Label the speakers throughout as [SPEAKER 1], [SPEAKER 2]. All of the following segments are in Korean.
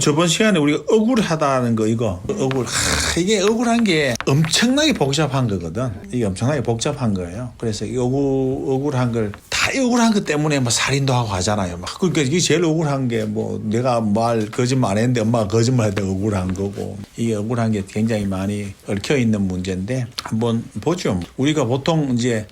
[SPEAKER 1] 저번 시간에 우리가 억울하다는 거 이거 이게 억울한 게 엄청나게 복잡한 거거든. 이게 엄청나게 복잡한 거예요. 그래서 이 억울한 걸 다 억울한 것 때문에 뭐 살인도 하고 하잖아요. 막 그러니까 이게 제일 억울한 게 뭐 내가 거짓말 안 했는데 엄마가 거짓말했다 억울한 거고, 이게 억울한 게 굉장히 많이 얽혀 있는 문제인데 한번 보죠. 우리가 보통 이제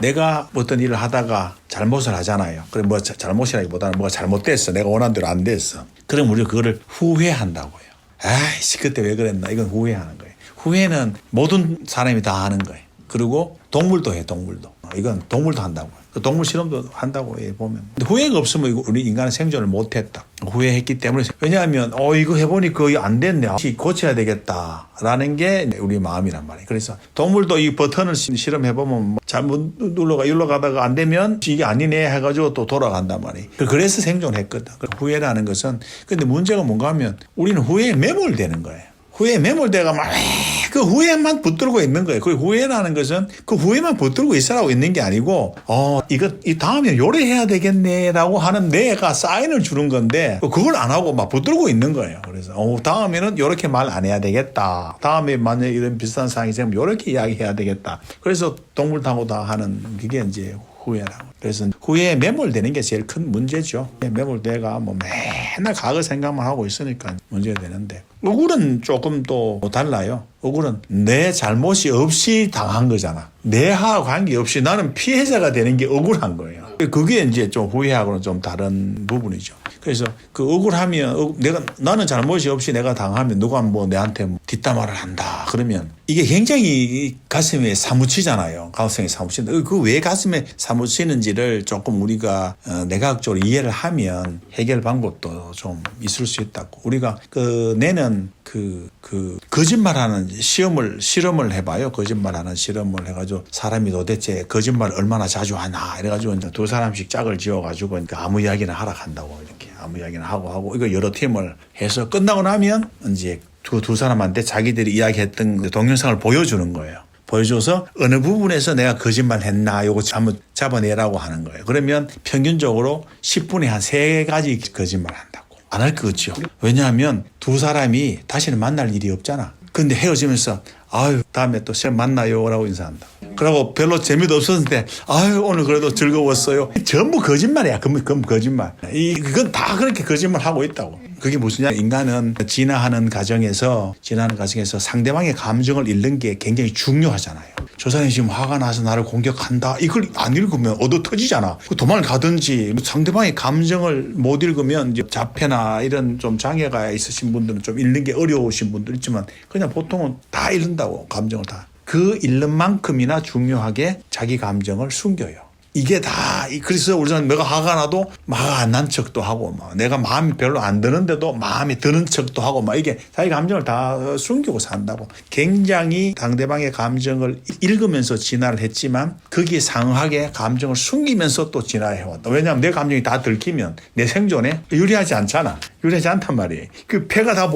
[SPEAKER 1] 내가 어떤 일을 하다가 잘못을 하잖아요. 그래 뭐 잘못이라기보다는 뭐가 잘못됐어. 내가 원하는 대로 안 됐어. 그럼 우리가 그거를 후회한다고요. 아이씨 그때 왜 그랬나. 이건 후회하는 거예요. 후회는 모든 사람이 다 하는 거예요. 그리고 동물도 해. 동물도. 이건 동물도 한다고요. 동물 실험도 한다고 보면. 근데 후회가 없으면 우리 인간은 생존을 못했다. 후회했기 때문에. 왜냐하면 이거 해보니까 안 됐네. 고쳐야 되겠다라는 게 우리 마음이란 말이에요. 그래서 동물도 이 버튼을 실험해보면 잘못 일로 가다가 안 되면 이게 아니네 해가지고 또 돌아간단 말이에요. 그래서 생존했거든. 후회라는 것은. 근데 문제가 뭔가 하면 우리는 후회에 매몰되는 거예요. 후회에 매몰돼가 막 그 후회만 붙들고 있는 거예요. 그 후회라는 것은 그 후회만 붙들고 있으라고 있는 게 아니고 이 다음에 요래해야 되겠네라고 하는 내가 사인을 주는 건데 그걸 안 하고 막 붙들고 있는 거예요. 그래서 다음에는 요렇게 말 안 해야 되겠다. 다음에 만약에 이런 비슷한 상황이 생기면 요렇게 이야기해야 되겠다. 그래서 동물하고 다 하는 그게 이제 후회라고. 그래서 후회에 매몰되는 게 제일 큰 문제죠. 매몰돼가 뭐 맨날 과거 생각만 하고 있으니까 문제가 되는데, 억울은 조금 또 달라요. 억울은 내 잘못이 없이 당한 거잖아. 내하 관계없이 나는 피해자가 되는 게 억울한 거예요. 그게 이제 좀 후회하고는 좀 다른 부분이죠. 그래서 그 억울하면 나는 잘못이 없이 내가 당하면 누가 뭐 내한테 뒷담화를 한다 그러면 이게 굉장히 가슴에 사무치잖아요. 가슴에 사무친다. 그 왜 가슴에 사무치는지를 조금 우리가 내각적으로 이해를 하면 해결 방법도 좀 있을 수 있다고. 우리가 내는 거짓말하는 실험을 해봐요. 거짓말하는 실험을 해가지고 사람이 도대체 거짓말을 얼마나 자주 하나 이래가지고 이제 두 사람씩 짝을 지어가지고 아무 이야기나 하라 한다고 이렇게 아무 이야기나 하고 이거 여러 팀을 해서 끝나고 나면 이제 두 사람한테 자기들이 이야기했던 동영상을 보여주는 거예요. 보여줘서 어느 부분에서 내가 거짓말 했나 요거 한번 잡아내라고 하는 거예요. 그러면 평균적으로 10분에 한 3가지 거짓말 한다고. 안 할 거죠. 왜냐하면 두 사람이 다시는 만날 일이 없잖아. 근데 헤어지면서 다음에 또 만나요라고 인사한다. 그러고 별로 재미도 없었는데 오늘 그래도 즐거웠어요. 전부 거짓말이야. 그건 거짓말. 그건 다 그렇게 거짓말 하고 있다고. 그게 무슨냐? 인간은 진화하는 과정에서 상대방의 감정을 읽는 게 굉장히 중요하잖아요. 저 사람이 지금 화가 나서 나를 공격한다. 이걸 안 읽으면 얻어 터지잖아. 도망을 가든지. 상대방의 감정을 못 읽으면 이제 자폐나 이런 좀 장애가 있으신 분들은 좀 읽는 게 어려우신 분들 있지만 그냥 보통은 다 읽는다고. 감정을 다. 그 읽는 만큼이나 중요하게 자기 감정을 숨겨요. 이게 다, 그래서 우리는 내가 화가 나도 화가 안 난 척도 하고, 내가 마음이 별로 안 드는데도 마음이 드는 척도 하고, 이게 자기 감정을 다 숨기고 산다고. 굉장히 상대방의 감정을 읽으면서 진화를 했지만, 거기에 상하게 감정을 숨기면서 또 진화해왔다. 왜냐하면 내 감정이 다 들키면 내 생존에 유리하지 않잖아. 유리하지 않단 말이에요. 그 폐가 다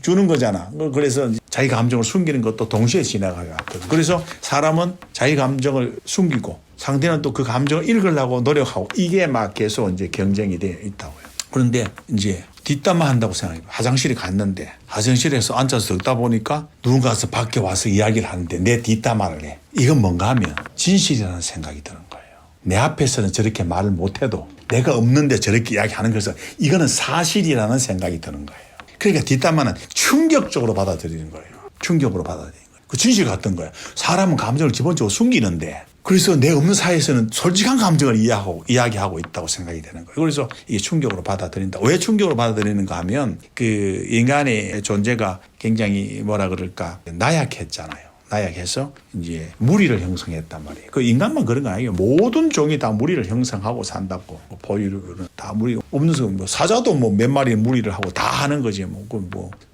[SPEAKER 1] 주는 거잖아. 그래서 자기 감정을 숨기는 것도 동시에 진화가 왔거든. 그래서 사람은 자기 감정을 숨기고, 상대는 또 그 감정을 읽으려고 노력하고 이게 막 계속 이제 경쟁이 되어 있다고요. 그런데 이제 뒷담화 한다고 생각해요. 화장실에 갔는데 화장실에서 앉아서 듣다 보니까 누군가서 밖에 와서 이야기를 하는데 내 뒷담화를 해. 이건 뭔가 하면 진실이라는 생각이 드는 거예요. 내 앞에서는 저렇게 말을 못해도 내가 없는데 저렇게 이야기하는 것은 이거는 사실이라는 생각이 드는 거예요. 그러니까 뒷담화는 충격적으로 받아들이는 거예요. 충격으로 받아들이는 거예요. 그 진실 같은 거예요. 사람은 감정을 기본적으로 숨기는데 그래서 내 없는 사이에서는 솔직한 감정을 이야기하고 있다고 생각이 되는 거예요. 그래서 이게 충격으로 받아들인다. 왜 충격으로 받아들이는가 하면 그 인간의 존재가 굉장히 나약했잖아요. 나약해서 이제 무리를 형성했단 말이에요. 그 인간만 그런 거 아니에요. 모든 종이 다 무리를 형성하고 산다고. 포유류는 다 무리 없는 사자도 몇 마리 무리를 하고 다 하는 거지.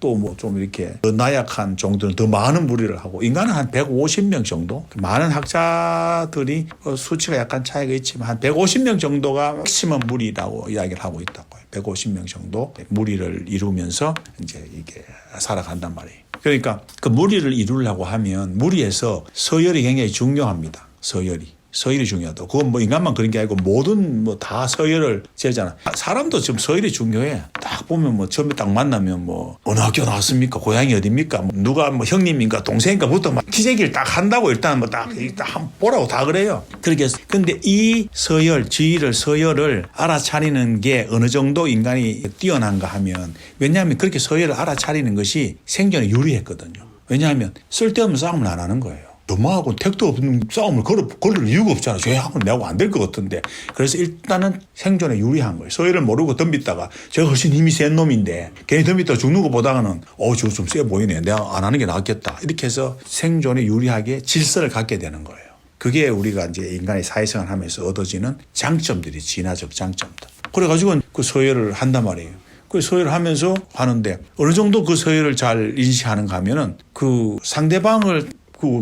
[SPEAKER 1] 또 좀 이렇게 더 나약한 종들은 더 많은 무리를 하고 인간은 한 150명 정도. 많은 학자들이 수치가 약간 차이가 있지만 한 150명 정도가 맥시멈 무리라고 이야기를 하고 있다고요. 150명 정도 무리를 이루면서 이제 이게 살아간단 말이에요. 그러니까 그 무리를 이루려고 하면 무리에서 서열이 굉장히 중요합니다. 서열이. 서열이 중요하다. 그건 뭐 인간만 그런 게 아니고 모든 뭐 다 서열을 재잖아. 사람도 지금 서열이 중요해. 딱 보면 뭐 처음에 딱 만나면 뭐 어느 학교 나왔습니까? 고향이 어딥니까? 뭐 누가 뭐 형님인가 동생인가부터 막 기재기를 딱 한다고 일단 뭐 딱 한번 보라고 다 그래요. 그렇게 근데 이 서열, 지위를 서열을 알아차리는 게 어느 정도 인간이 뛰어난가 하면 왜냐하면 그렇게 서열을 알아차리는 것이 생존에 유리했거든요. 왜냐하면 쓸데없는 싸움을 안 하는 거예요. 너무하고 택도 없는 싸움을 걸을 이유가 없잖아. 쟤하고 내하고 안 될 것 같은데. 그래서 일단은 생존에 유리한 거예요. 서열을 모르고 덤비다가 제가 훨씬 힘이 센 놈인데 괜히 덤비다가 죽는 거 보다가는 저거 좀 세 보이네. 내가 안 하는 게 낫겠다. 이렇게 해서 생존에 유리하게 질서를 갖게 되는 거예요. 그게 우리가 이제 인간의 사회생활을 하면서 얻어지는 장점들이 진화적 장점들. 그래가지고 그 서열을 한단 말이에요. 그 서열을 하면서 하는데 어느 정도 그 서열을 잘 인식하는가 하면은 그 상대방을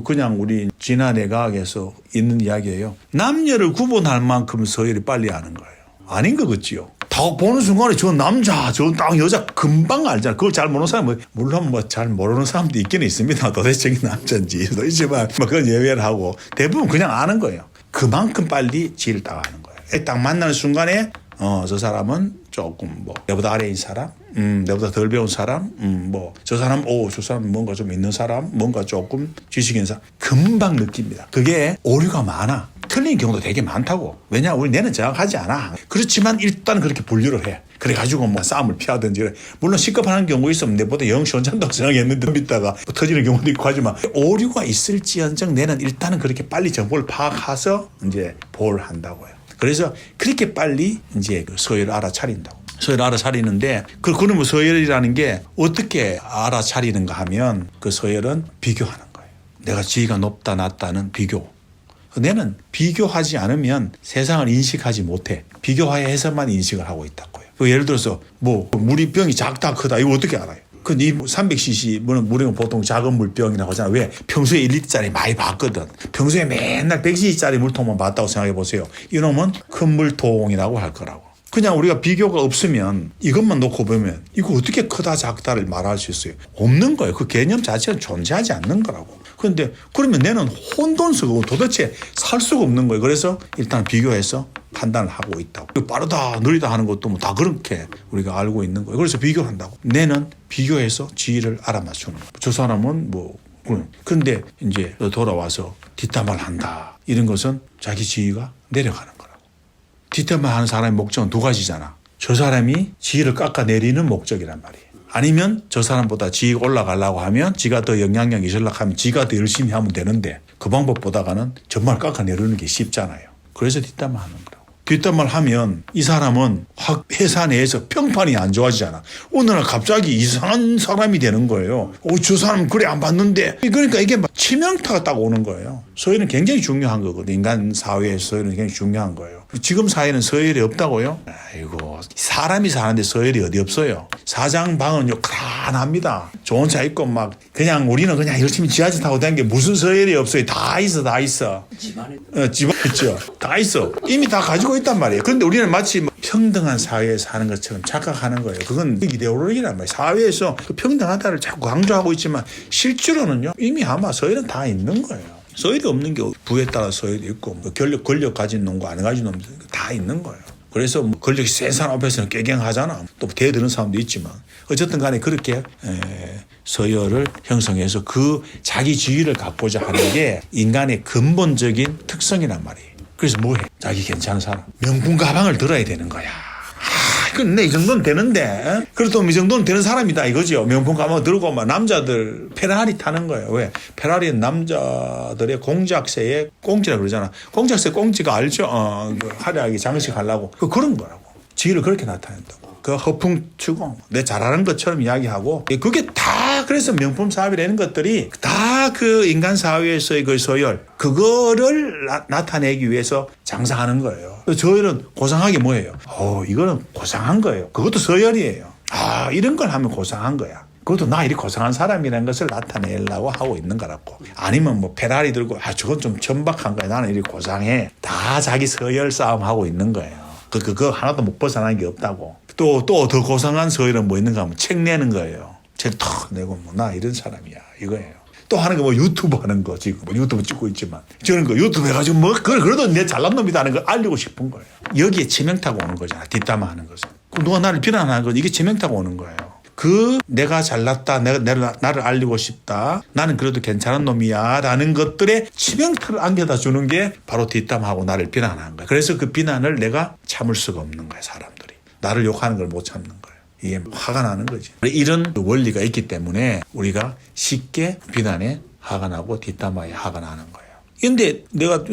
[SPEAKER 1] 그냥 우리 진화 내과학에서 있는 이야기예요. 남녀를 구분할 만큼 서열이 빨리 하는 거예요. 아닌 것 같지요. 딱 보는 순간에 저 남자, 저 딱 여자 금방 알잖아. 그걸 잘 모르는 사람은 물론 뭐 잘 모르는 사람도 있긴 있습니다. 도대체 저게 남자인지 있지만 뭐 그건 예외를 하고 대부분 그냥 아는 거예요. 그만큼 빨리 지를 딱 아는 거예요. 딱 만나는 순간에 저 사람은 조금 뭐 내보다 아래인 사람, 내보다 덜 배운 사람, 뭐 저 사람, 저 사람 뭔가 좀 있는 사람, 뭔가 조금 지식 있는 사람 금방 느낍니다. 그게 오류가 많아. 틀린 경우도 되게 많다고. 왜냐, 우리 뇌는 정확하지 않아. 그렇지만 일단 그렇게 분류를 해. 그래가지고 뭐 싸움을 피하든지. 물론 시급한 경우 있으면 내보다 영 시원찮다고 생각했는데 믿다가 뭐 터지는 경우도 있고 하지만 오류가 있을지언정 뇌는 일단은 그렇게 빨리 정보를 파악해서 이제 보호를 한다고요. 그래서 그렇게 빨리 이제 그 서열을 알아차린다고. 서열을 알아차리는데 그러면 서열이라는 게 어떻게 알아차리는가 하면 그 서열은 비교하는 거예요. 내가 지위가 높다 낮다는 비교. 내는 비교하지 않으면 세상을 인식하지 못해. 비교해서만 인식을 하고 있다고요. 예를 들어서 뭐 물이 병이 작다 크다 이거 어떻게 알아요? 그 300cc 물은 보통 작은 물병이라고 하잖아. 왜? 평소에 1리터짜리 많이 봤거든. 평소에 맨날 100cc짜리 물통만 봤다고 생각해 보세요. 이놈은 큰 물통이라고 할 거라고. 그냥 우리가 비교가 없으면 이것만 놓고 보면 이거 어떻게 크다 작다를 말할 수 있어요? 없는 거예요. 그 개념 자체는 존재하지 않는 거라고. 그런데 그러면 내는 혼돈스러워 도대체 살 수가 없는 거예요. 그래서 일단 비교해서 판단을 하고 있다고. 빠르다 느리다 하는 것도 뭐 다 그렇게 우리가 알고 있는 거예요. 그래서 비교를 한다고. 내는 비교해서 지위를 알아맞추는 거예요. 저 사람은 뭐 그런데 이제 돌아와서 뒷담화를 한다. 이런 것은 자기 지위가 내려가는 거라고. 뒷담화하는 사람의 목적은 두 가지잖아. 저 사람이 지위를 깎아내리는 목적이란 말이에요. 아니면 저 사람보다 지위가 올라가려고 하면 지가 더 영향력이 있으려고 하면 지가 더 열심히 하면 되는데 그 방법보다는 정말 깎아내리는 게 쉽잖아요. 그래서 뒷담화하는 거라고. 뒷담화를 하면 이 사람은 확 회사 내에서 평판이 안 좋아지잖아. 어느 날 갑자기 이상한 사람이 되는 거예요. 저 사람 그래 안 봤는데. 그러니까 이게 막 치명타가 딱 오는 거예요. 서열은 굉장히 중요한 거거든요. 인간 사회에서 서열은 굉장히 중요한 거예요. 지금 사회는 서열이 없다고요? 아이고 사람이 사는데 서열이 어디 없어요. 사장방은요 가난합니다. 좋은 차 있고 막 그냥 우리는 그냥 열심히 지하철 타고 다니는 게 무슨 서열이 없어요. 다 있어. 집안에 있죠. 다 있어. 이미 다 가지고 있단 말이에요. 그런데 우리는 마치 평등한 사회에 사는 것처럼 착각하는 거예요. 그건 이데올로기란 말이에요. 사회에서 그 평등하다를 자꾸 강조하고 있지만 실제로는요 이미 아마 서열은 다 있는 거예요. 서열이 없는 게 부에 따라 서열이 있고 뭐 권력 가진 놈과 안 가진 놈들 다 있는 거예요. 그래서 뭐 권력이 센 사람 앞에서는 깨갱하잖아. 또 대드는 사람도 있지만 어쨌든 간에 그렇게 서열을 형성해서 그 자기 지위를 갖고자 하는 게 인간의 근본적인 특성이란 말이에요. 그래서 뭐해? 자기 괜찮은 사람. 명품 가방을 들어야 되는 거야. 근데 이 정도는 되는데 그래도 이 정도는 되는 사람이다 이거죠. 명품 가방 들고 막 남자들 페라리 타는 거예요. 왜? 페라리는 남자들의 공작새의 꽁지라 그러잖아. 공작새 꽁지가 알죠? 화려하게 장식하려고 그런 거라고. 지위를 그렇게 나타낸다고. 그 허풍치고 내 잘하는 것처럼 이야기하고 그게 다 그래서 명품 사업이라는 것들이 다 그 인간 사회에서의 그 서열 그거를 나타내기 위해서 장사하는 거예요. 저희는 고상하게 뭐예요? 이거는 고상한 거예요. 그것도 서열이에요. 이런 걸 하면 고상한 거야. 그것도 나 이리 고상한 사람이라는 것을 나타내려고 하고 있는 거라고. 아니면 뭐 페라리 들고 저건 좀 천박한 거야. 나는 이리 고상해. 다 자기 서열 싸움 하고 있는 거예요. 그거 하나도 못 벗어나는 게 없다고. 또 더 고상한 서열은 뭐 있는가 하면 책 내는 거예요. 책 턱 내고 뭐 나 이런 사람이야 이거예요. 또 하는 거 뭐 유튜브 하는 거 지금 뭐 유튜브 찍고 있지만 저런 거 유튜브 해가지고 뭐 그래도 내 잘난 놈이다 하는 걸 알리고 싶은 거예요. 여기에 치명타가 오는 거잖아. 뒷담화하는 것은. 그럼 누가 나를 비난하는 건 이게 치명타가 오는 거예요. 내가 잘났다, 나를 알리고 싶다, 나는 그래도 괜찮은 놈이야 라는 것들에 치명타를 안겨다 주는 게 바로 뒷담하고 나를 비난하는 거예요. 그래서 그 비난을 내가 참을 수가 없는 거예요. 사람들이 나를 욕하는 걸 못 참는 거예요. 이게 화가 나는 거지. 이런 원리가 있기 때문에 우리가 쉽게 비난에 화가 나고 뒷담화에 화가 나는 거예요. 근데 내가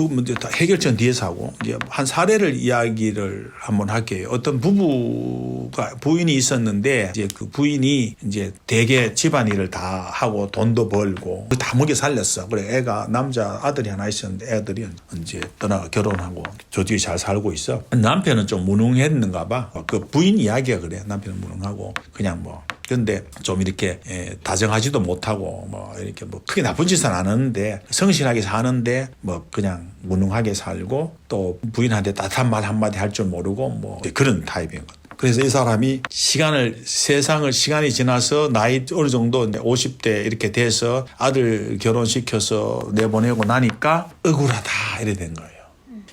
[SPEAKER 1] 문제 다 해결전 뒤에서 하고 이제 한 사례를 이야기를 한번 할게요. 어떤 부인이 있었는데 이제 그 부인이 이제 대개 집안일을 다 하고 돈도 벌고 다 먹여 살렸어. 그래 애가 남자 아들이 하나 있었는데 애들이 이제 떠나 결혼하고 조직이 잘 살고 있어. 남편은 좀 무능했는가 봐. 그 부인 이야기가 그래. 남편은 무능하고 그냥 뭐. 근데 좀 이렇게 다정하지도 못하고 뭐 이렇게 뭐 크게 나쁜 짓은 안 하는데 성실하게 사는데 뭐 그냥 무능하게 살고 또 부인한테 따뜻한 말 한마디 할 줄 모르고 뭐 그런 타입인 것. 그래서 이 사람이 시간이 지나서 나이 어느 정도 50대 이렇게 돼서 아들 결혼시켜서 내보내고 나니까 억울하다 이래 된 거예요.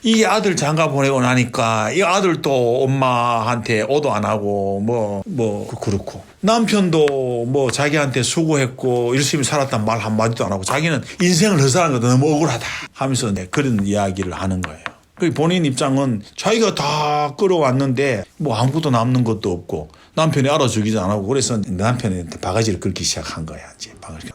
[SPEAKER 1] 이 아들 장가 보내고 나니까 이 아들도 엄마한테 오도 안 하고 뭐 그렇고 남편도 뭐 자기한테 수고했고 열심히 살았단 말 한마디도 안 하고 자기는 인생을 허사한 것도 너무 억울하다 하면서 그런 이야기를 하는 거예요. 본인 입장은 자기가 다 끌어왔는데 뭐 아무것도 남는 것도 없고 남편이 알아주기도 안 하고 그래서 남편한테 바가지를 긁기 시작한 거야. 이제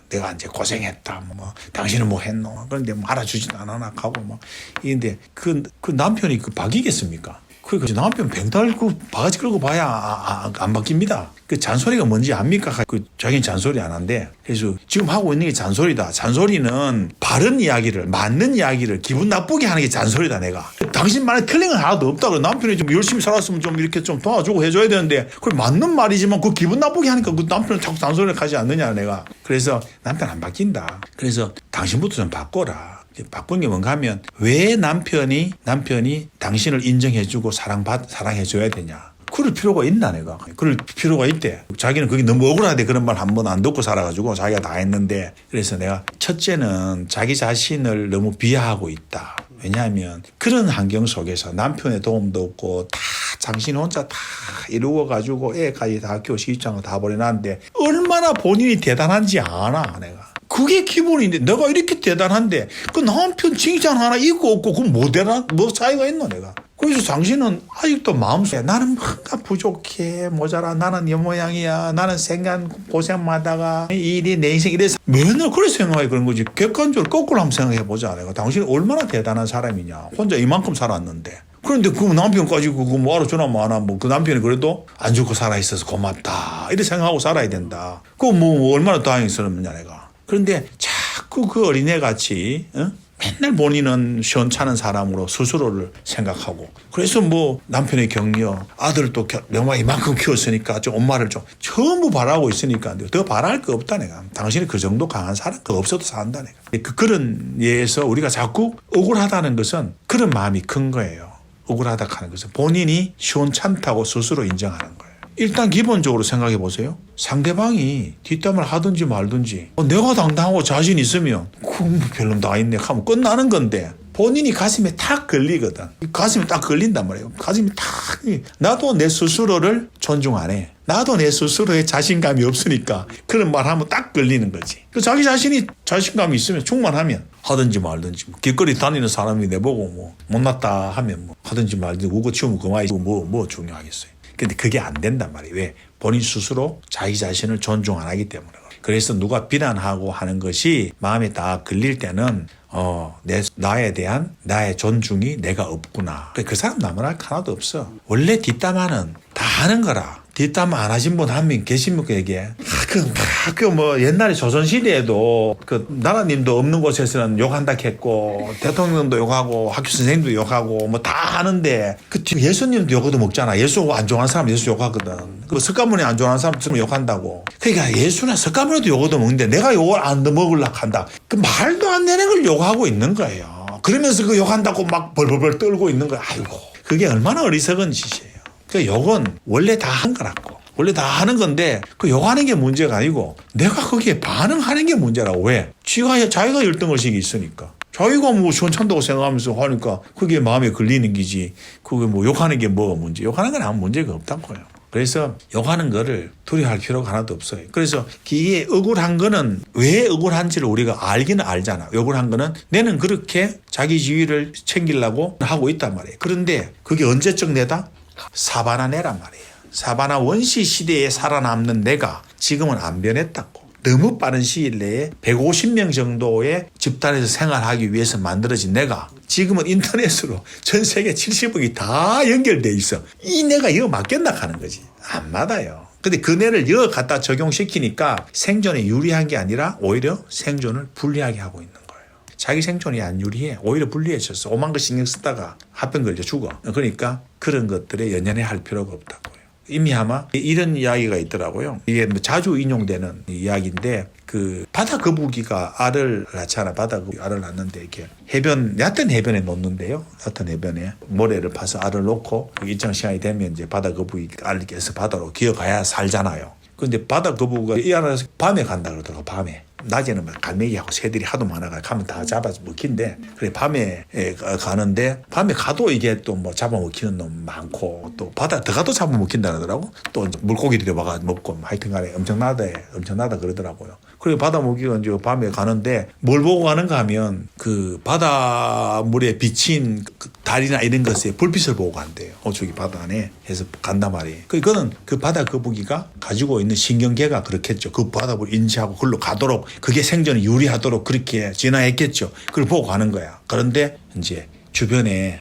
[SPEAKER 1] 내가 이제 고생했다. 뭐 당신은 뭐 했노? 그런데 뭐 알아주지도 않아 하고 뭐 이런데 그 남편이 그 박이겠습니까? 그 남편 뱅달 그 바가지 끌고 봐야 안 바뀝니다. 그 잔소리가 뭔지 압니까? 그 자기는 잔소리 안 한대. 그래서 지금 하고 있는 게 잔소리다. 잔소리는 바른 이야기를 맞는 이야기를 기분 나쁘게 하는 게 잔소리다 내가. 당신 말에 틀린 건 하나도 없다. 그래 남편이 좀 열심히 살았으면 좀 이렇게 좀 도와주고 해줘야 되는데 그걸 맞는 말이지만 그 기분 나쁘게 하니까 그 남편은 자꾸 잔소리를 하지 않느냐 내가. 그래서 남편 안 바뀐다. 그래서 당신부터 좀 바꿔라. 바꾼 게 뭔가 하면 왜 남편이 당신을 인정해주고 사랑해줘야 되냐. 그럴 필요가 있나 내가. 그럴 필요가 있대. 자기는 그게 너무 억울하대. 그런 말 한 번 안 듣고 살아가지고 자기가 다 했는데 그래서 내가 첫째는 자기 자신을 너무 비하하고 있다. 왜냐하면 그런 환경 속에서 남편의 도움도 없고 다 당신 혼자 다 이루어가지고 애까지 다 학교 시집장을 다 보내놨는데 얼마나 본인이 대단한지 아나 내가. 그게 기본인데 내가 이렇게 대단한데 그 남편 칭찬 하나 있고 없고 그럼 뭐 차이가 있노 내가. 그래서 당신은 아직도 마음속에 나는 뭔가 부족해 모자라 나는 이 모양이야 나는 생각 고생마다가 일이 내 인생 이래서 맨날 그렇게 생각해 그런 거지. 객관적으로 거꾸로 한번 생각해보자 내가. 당신이 얼마나 대단한 사람이냐. 혼자 이만큼 살았는데. 그런데 그 남편까지 그거 뭐 알아주나 마나 뭐 그 남편이 그래도 안 죽고 살아있어서 고맙다 이렇게 생각하고 살아야 된다. 그거 뭐 얼마나 다행스럽냐 내가. 그런데 자꾸 그 어린애같이 맨날 본인은 시원찮은 사람으로 스스로를 생각하고 그래서 뭐 남편의 격려 아들도 명화 이만큼 키웠으니까 좀 엄마를 좀 전부 바라고 있으니까 더 바랄 거 없다 내가. 당신이 그 정도 강한 사람 그 없어도 산다 내가. 그런 예에서 우리가 자꾸 억울하다는 것은 그런 마음이 큰 거예요. 억울하다 하는 것은 본인이 시원찮다고 스스로 인정하는 거예요. 일단 기본적으로 생각해 보세요. 상대방이 뒷담을 하든지 말든지 내가 당당하고 자신 있으면 별로 다 있네 하면 끝나는 건데 본인이 가슴에 탁 걸리거든. 가슴에 딱 걸린단 말이에요. 가슴이 탁. 나도 내 스스로를 존중 안 해. 나도 내 스스로에 자신감이 없으니까 그런 말 하면 딱 걸리는 거지. 자기 자신이 자신감이 있으면 충만하면 하든지 말든지 길거리 다니는 사람이 내보고 뭐 못났다 하면 뭐 하든지 말든지 우고 치우면 그만이지 뭐 중요하겠어요. 근데 그게 안 된단 말이에요. 왜? 본인 스스로 자기 자신을 존중 안 하기 때문에. 그래서 누가 비난하고 하는 것이 마음에 딱 걸릴 때는 나에 대한 나의 존중이 내가 없구나. 그 사람 남을 할 하나도 없어. 원래 뒷담화는 다 하는 거라. 뒷담화 안 하신 분 한 명 계십니까 이게? 뭐 옛날에 조선시대에도 그 나라님도 없는 곳에서는 욕한다 했고 대통령도 욕하고 학교 선생님도 욕하고 뭐 다 하는데 그 예수님도 욕도 먹잖아. 예수 안 좋아하는 사람 예수 욕하거든. 그 석가모니 안 좋아하는 사람 욕한다고. 그러니까 예수나 석가모니도 욕도 먹는데 내가 욕을 안 먹으려고 한다. 그 말도 안 되는 걸 욕하고 있는 거예요. 그러면서 그 욕한다고 막 벌벌벌 떨고 있는 거야. 아이고 그게 얼마나 어리석은 짓이에요. 그 욕은 원래 다 한 거라고. 원래 다 하는 건데 그 욕하는 게 문제가 아니고 내가 거기에 반응하는 게 문제라고. 왜? 자기가 열등의식이 있으니까. 자기가 뭐 시원찮다고 생각하면서 하니까 그게 마음에 걸리는 기지. 그게 뭐 욕하는 게 뭐가 문제. 욕하는 건 아무 문제가 없다고요. 그래서 욕하는 거를 두려워할 필요가 하나도 없어요. 그래서 이게 억울한 거는 왜 억울한지를 우리가 알기는 알잖아. 억울한 거는 내는 그렇게 자기 지위를 챙기려고 하고 있단 말이에요. 그런데 그게 언제적 내다? 사바나 내란 말이에요. 사바나 원시 시대에 살아남는 내가 지금은 안 변했다고. 너무 빠른 시일 내에 150명 정도의 집단에서 생활하기 위해서 만들어진 내가 지금은 인터넷으로 전 세계 70억이 다 연결돼 있어. 이 내가 이거 맞겠나 하는 거지. 안 맞아요. 근데 그 뇌를 이거 갖다 적용시키니까 생존에 유리한 게 아니라 오히려 생존을 불리하게 하고 있는 거예요. 자기 생존이 안 유리해. 오히려 불리해졌어. 오만 거 신경 쓰다가 합병 걸려 죽어. 그러니까 그런 것들에 연연해 할 필요가 없다고요. 이미 아마 이런 이야기가 있더라고요. 이게 뭐 자주 인용되는 이야기인데 그 바다 거북이가 알을 낳잖아. 바다 거북이 알을 낳는데 이렇게 얕은 해변에 놓는데요. 얕은 해변에 모래를 파서 알을 놓고 일정 시간이 되면 이제 바다 거북이 알을 깨서 바다로 기어가야 살잖아요. 근데 바다 거북이가 이 알을 밤에 간다 그러더라고. 밤에. 낮에는 막 갈매기하고 새들이 하도 많아가 가면 다 잡아서 먹힌대. 그래 밤에 가는데 밤에 가도 이게 또 뭐 잡아먹히는 놈 많고 또 바다 들어가도 잡아먹힌다 그러더라고. 또 물고기들이 와가 먹고 하여튼간에 엄청나다 그러더라고요. 그리고 바다 먹이가 이제 밤에 가는데 뭘 보고 가는가 하면 그 바닷물에 비친 그 달이나 이런 것에 불빛을 보고 간대요. 저기 바다 안에 해서 간단 말이에요. 그거는 그 바다 거북이가 가지고 있는 신경계가 그렇겠죠. 그 바다물을 인지하고 그걸로 가도록 그게 생존에 유리하도록 그렇게 진화했겠죠. 그걸 보고 가는 거야. 그런데 이제 주변에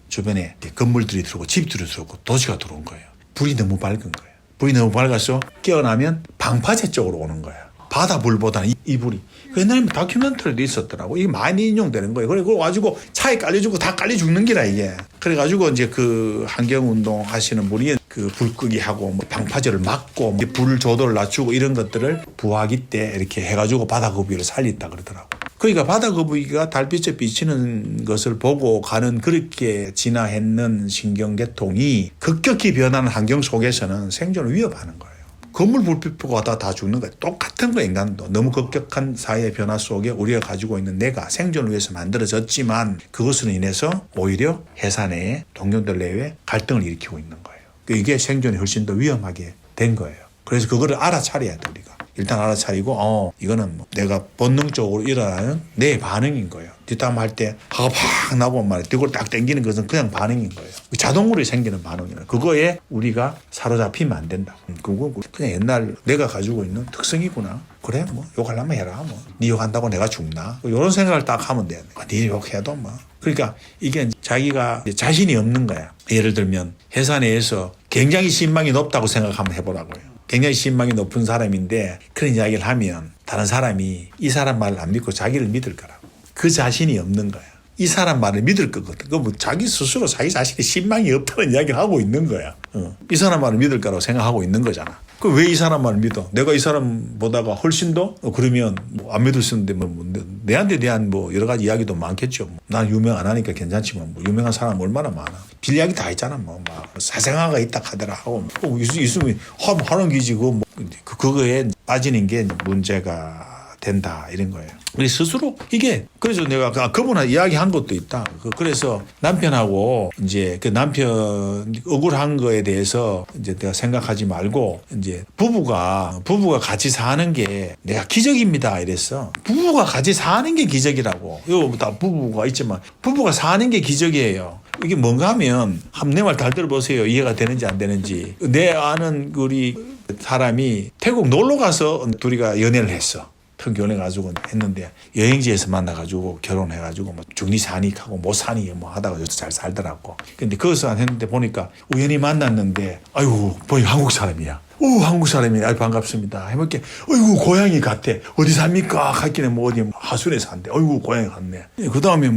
[SPEAKER 1] 건물들이 들어오고 집들이 들어오고 도시가 들어온 거예요. 불이 너무 밝은 거예요. 불이 너무 밝아서 깨어나면 방파제 쪽으로 오는 거야. 바다불보다는 이 불이. 옛날에 다큐멘터리도 있었더라고. 이게 많이 인용되는 거예요. 그래, 그걸 가지고 차에 깔려주고 다 깔려 죽는 기라, 이게. 그래가지고 이제 그 환경운동 하시는 분이 그 불 끄기 하고 뭐 방파제를 막고 불 조도를 낮추고 이런 것들을 부화기 때 이렇게 해가지고 바다거북이를 살렸다 그러더라고. 그러니까 바다거북이가 달빛에 비치는 것을 보고 가는 그렇게 진화했는 신경계통이 급격히 변하는 환경 속에서는 생존을 위협하는 거예요. 건물 불빛 보고 다 죽는 거예요. 똑같은 거 인간도. 너무 급격한 사회의 변화 속에 우리가 가지고 있는 내가 생존을 위해서 만들어졌지만 그것으로 인해서 오히려 회사 내에 동료들 내에 갈등을 일으키고 있는 거예요. 이게 생존이 훨씬 더 위험하게 된 거예요. 그래서 그거를 알아차려야 돼 우리가. 일단 알아차리고 이거는 뭐 내가 본능적으로 일어나는 내 반응인 거예요. 뒷담화할 때 화가 팍 나고 말이야. 이걸 딱 당기는 것은 그냥 반응인 거예요. 자동으로 생기는 반응이에요. 그거에 우리가 사로잡히면 안 된다. 그거 그냥 옛날 내가 가지고 있는 특성이구나. 그래 뭐 욕하려면 해라. 뭐 네 욕한다고 내가 죽나. 이런 생각을 딱 하면 돼. 네 욕해도 뭐. 그러니까 이게 자기가 자신이 없는 거야. 예를 들면 회사 내에서 굉장히 신망이 높다고 생각하면 해보라고요. 굉장히 신망이 높은 사람인데 그런 이야기를 하면 다른 사람이 이 사람 말을 안 믿고 자기를 믿을 거라고. 그 자신이 없는 거야. 이 사람 말을 믿을 거거든. 그 뭐 자기 스스로 자기 자신이 신망이 없다는 이야기를 하고 있는 거야. 이 사람 말을 믿을 거라고 생각하고 있는 거잖아. 그 왜 이 사람 말을 믿어? 내가 이 사람 보다가 훨씬 더 그러면 뭐 안 믿을 수 있는데 뭐 내한테 대한 뭐 여러 가지 이야기도 많겠죠. 난 유명 안 하니까 괜찮지만 뭐 유명한 사람 얼마나 많아. 빌 이야기 다 있잖아. 뭐 막 사생아가 있다 하더라 하고 있으면 하는 기지 그거에 빠지는 게 문제가 된다 이런 거예요. 우리 스스로 이게 그래서 내가 그분하고 이야기한 것도 있다. 그래서 남편하고 이제 그 남편 억울한 거에 대해서 이제 내가 생각하지 말고 이제 부부가 같이 사는 게 내가 기적입니다 이랬어. 부부가 같이 사는 게 기적이라고. 이거 다 부부가 있지만 부부가 사는 게 기적이에요. 이게 뭔가 하면 한번 내 말 잘 들어보세요. 이해가 되는지 안 되는지. 내 아는 우리 사람이 태국 놀러 가서 둘이가 연애를 했어. 결혼해가지고 했는데 여행지에서 만나가지고 결혼해가지고 뭐 중리사닉하고 모사닉 뭐 하다가 잘 살더라고. 근데 거기서 했는데 보니까 우연히 만났는데 아이고 보니 한국 사람이야. 한국 사람이야. 아이 반갑습니다. 해볼게. 아이고 고향이 같아. 어디 삽니까? 갔기는 뭐 어디 하순에 산대. 아이고 고향이 같네. 그 다음에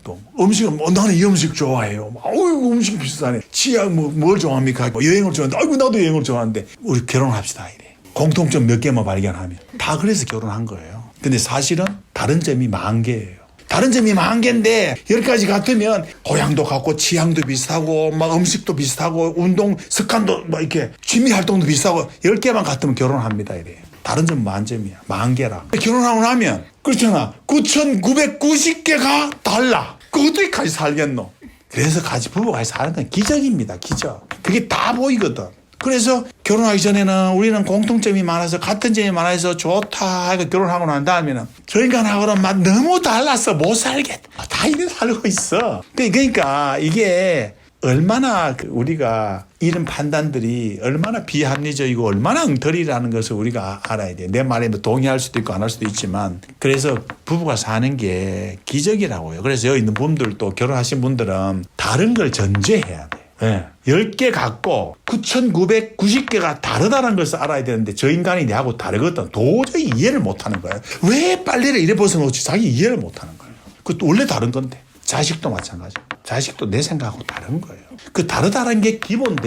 [SPEAKER 1] 또 음식은 나는 이 음식 좋아해요. 아이고 음식 비슷하네. 치약 뭘 좋아합니까? 여행을 좋아하는데 아이고 나도 여행을 좋아하는데 우리 결혼합시다 이래. 공통점 몇 개만 발견하면 다 그래서 결혼한 거예요. 근데 사실은 다른 점이 만 개예요. 다른 점이 10,000개인데 10가지 같으면 고향도 같고 취향도 비슷하고 막 음식도 비슷하고 운동 습관도 막 이렇게 취미 활동도 비슷하고 10개만 같으면 결혼합니다 이래. 다른 점 10,000점이야. 10,000개라. 결혼하고 나면 그렇잖아. 9,990개가 달라. 그 어떻게 같이 살겠노? 그래서 같이 부부가 같이 사는 건 기적입니다. 기적. 그게 다 보이거든. 그래서 결혼하기 전에는 우리는 공통점이 많아서 같은 점이 많아서 좋다 하고 결혼하고 난 다음에는 저 인간하고는 막 너무 달라서 못 살겠다. 다 이래 살고 있어. 그러니까 이게 얼마나 우리가 이런 판단들이 얼마나 비합리적이고 얼마나 엉터리라는 것을 우리가 알아야 돼. 내 말에 뭐 동의할 수도 있고 안 할 수도 있지만 그래서 부부가 사는 게 기적이라고요. 그래서 여기 있는 분들도 결혼하신 분들은 다른 걸 전제해야 돼. 네. 10개 갖고 9,990개가 다르다는 것을 알아야 되는데 저 인간이 내하고 다르거든. 도저히 이해를 못하는 거예요. 왜 빨래를 이래 벗어놓지? 자기 이해를 못하는 거예요. 그것도 원래 다른 건데. 자식도 마찬가지. 자식도 내 생각하고 다른 거예요. 그 다르다는 게 기본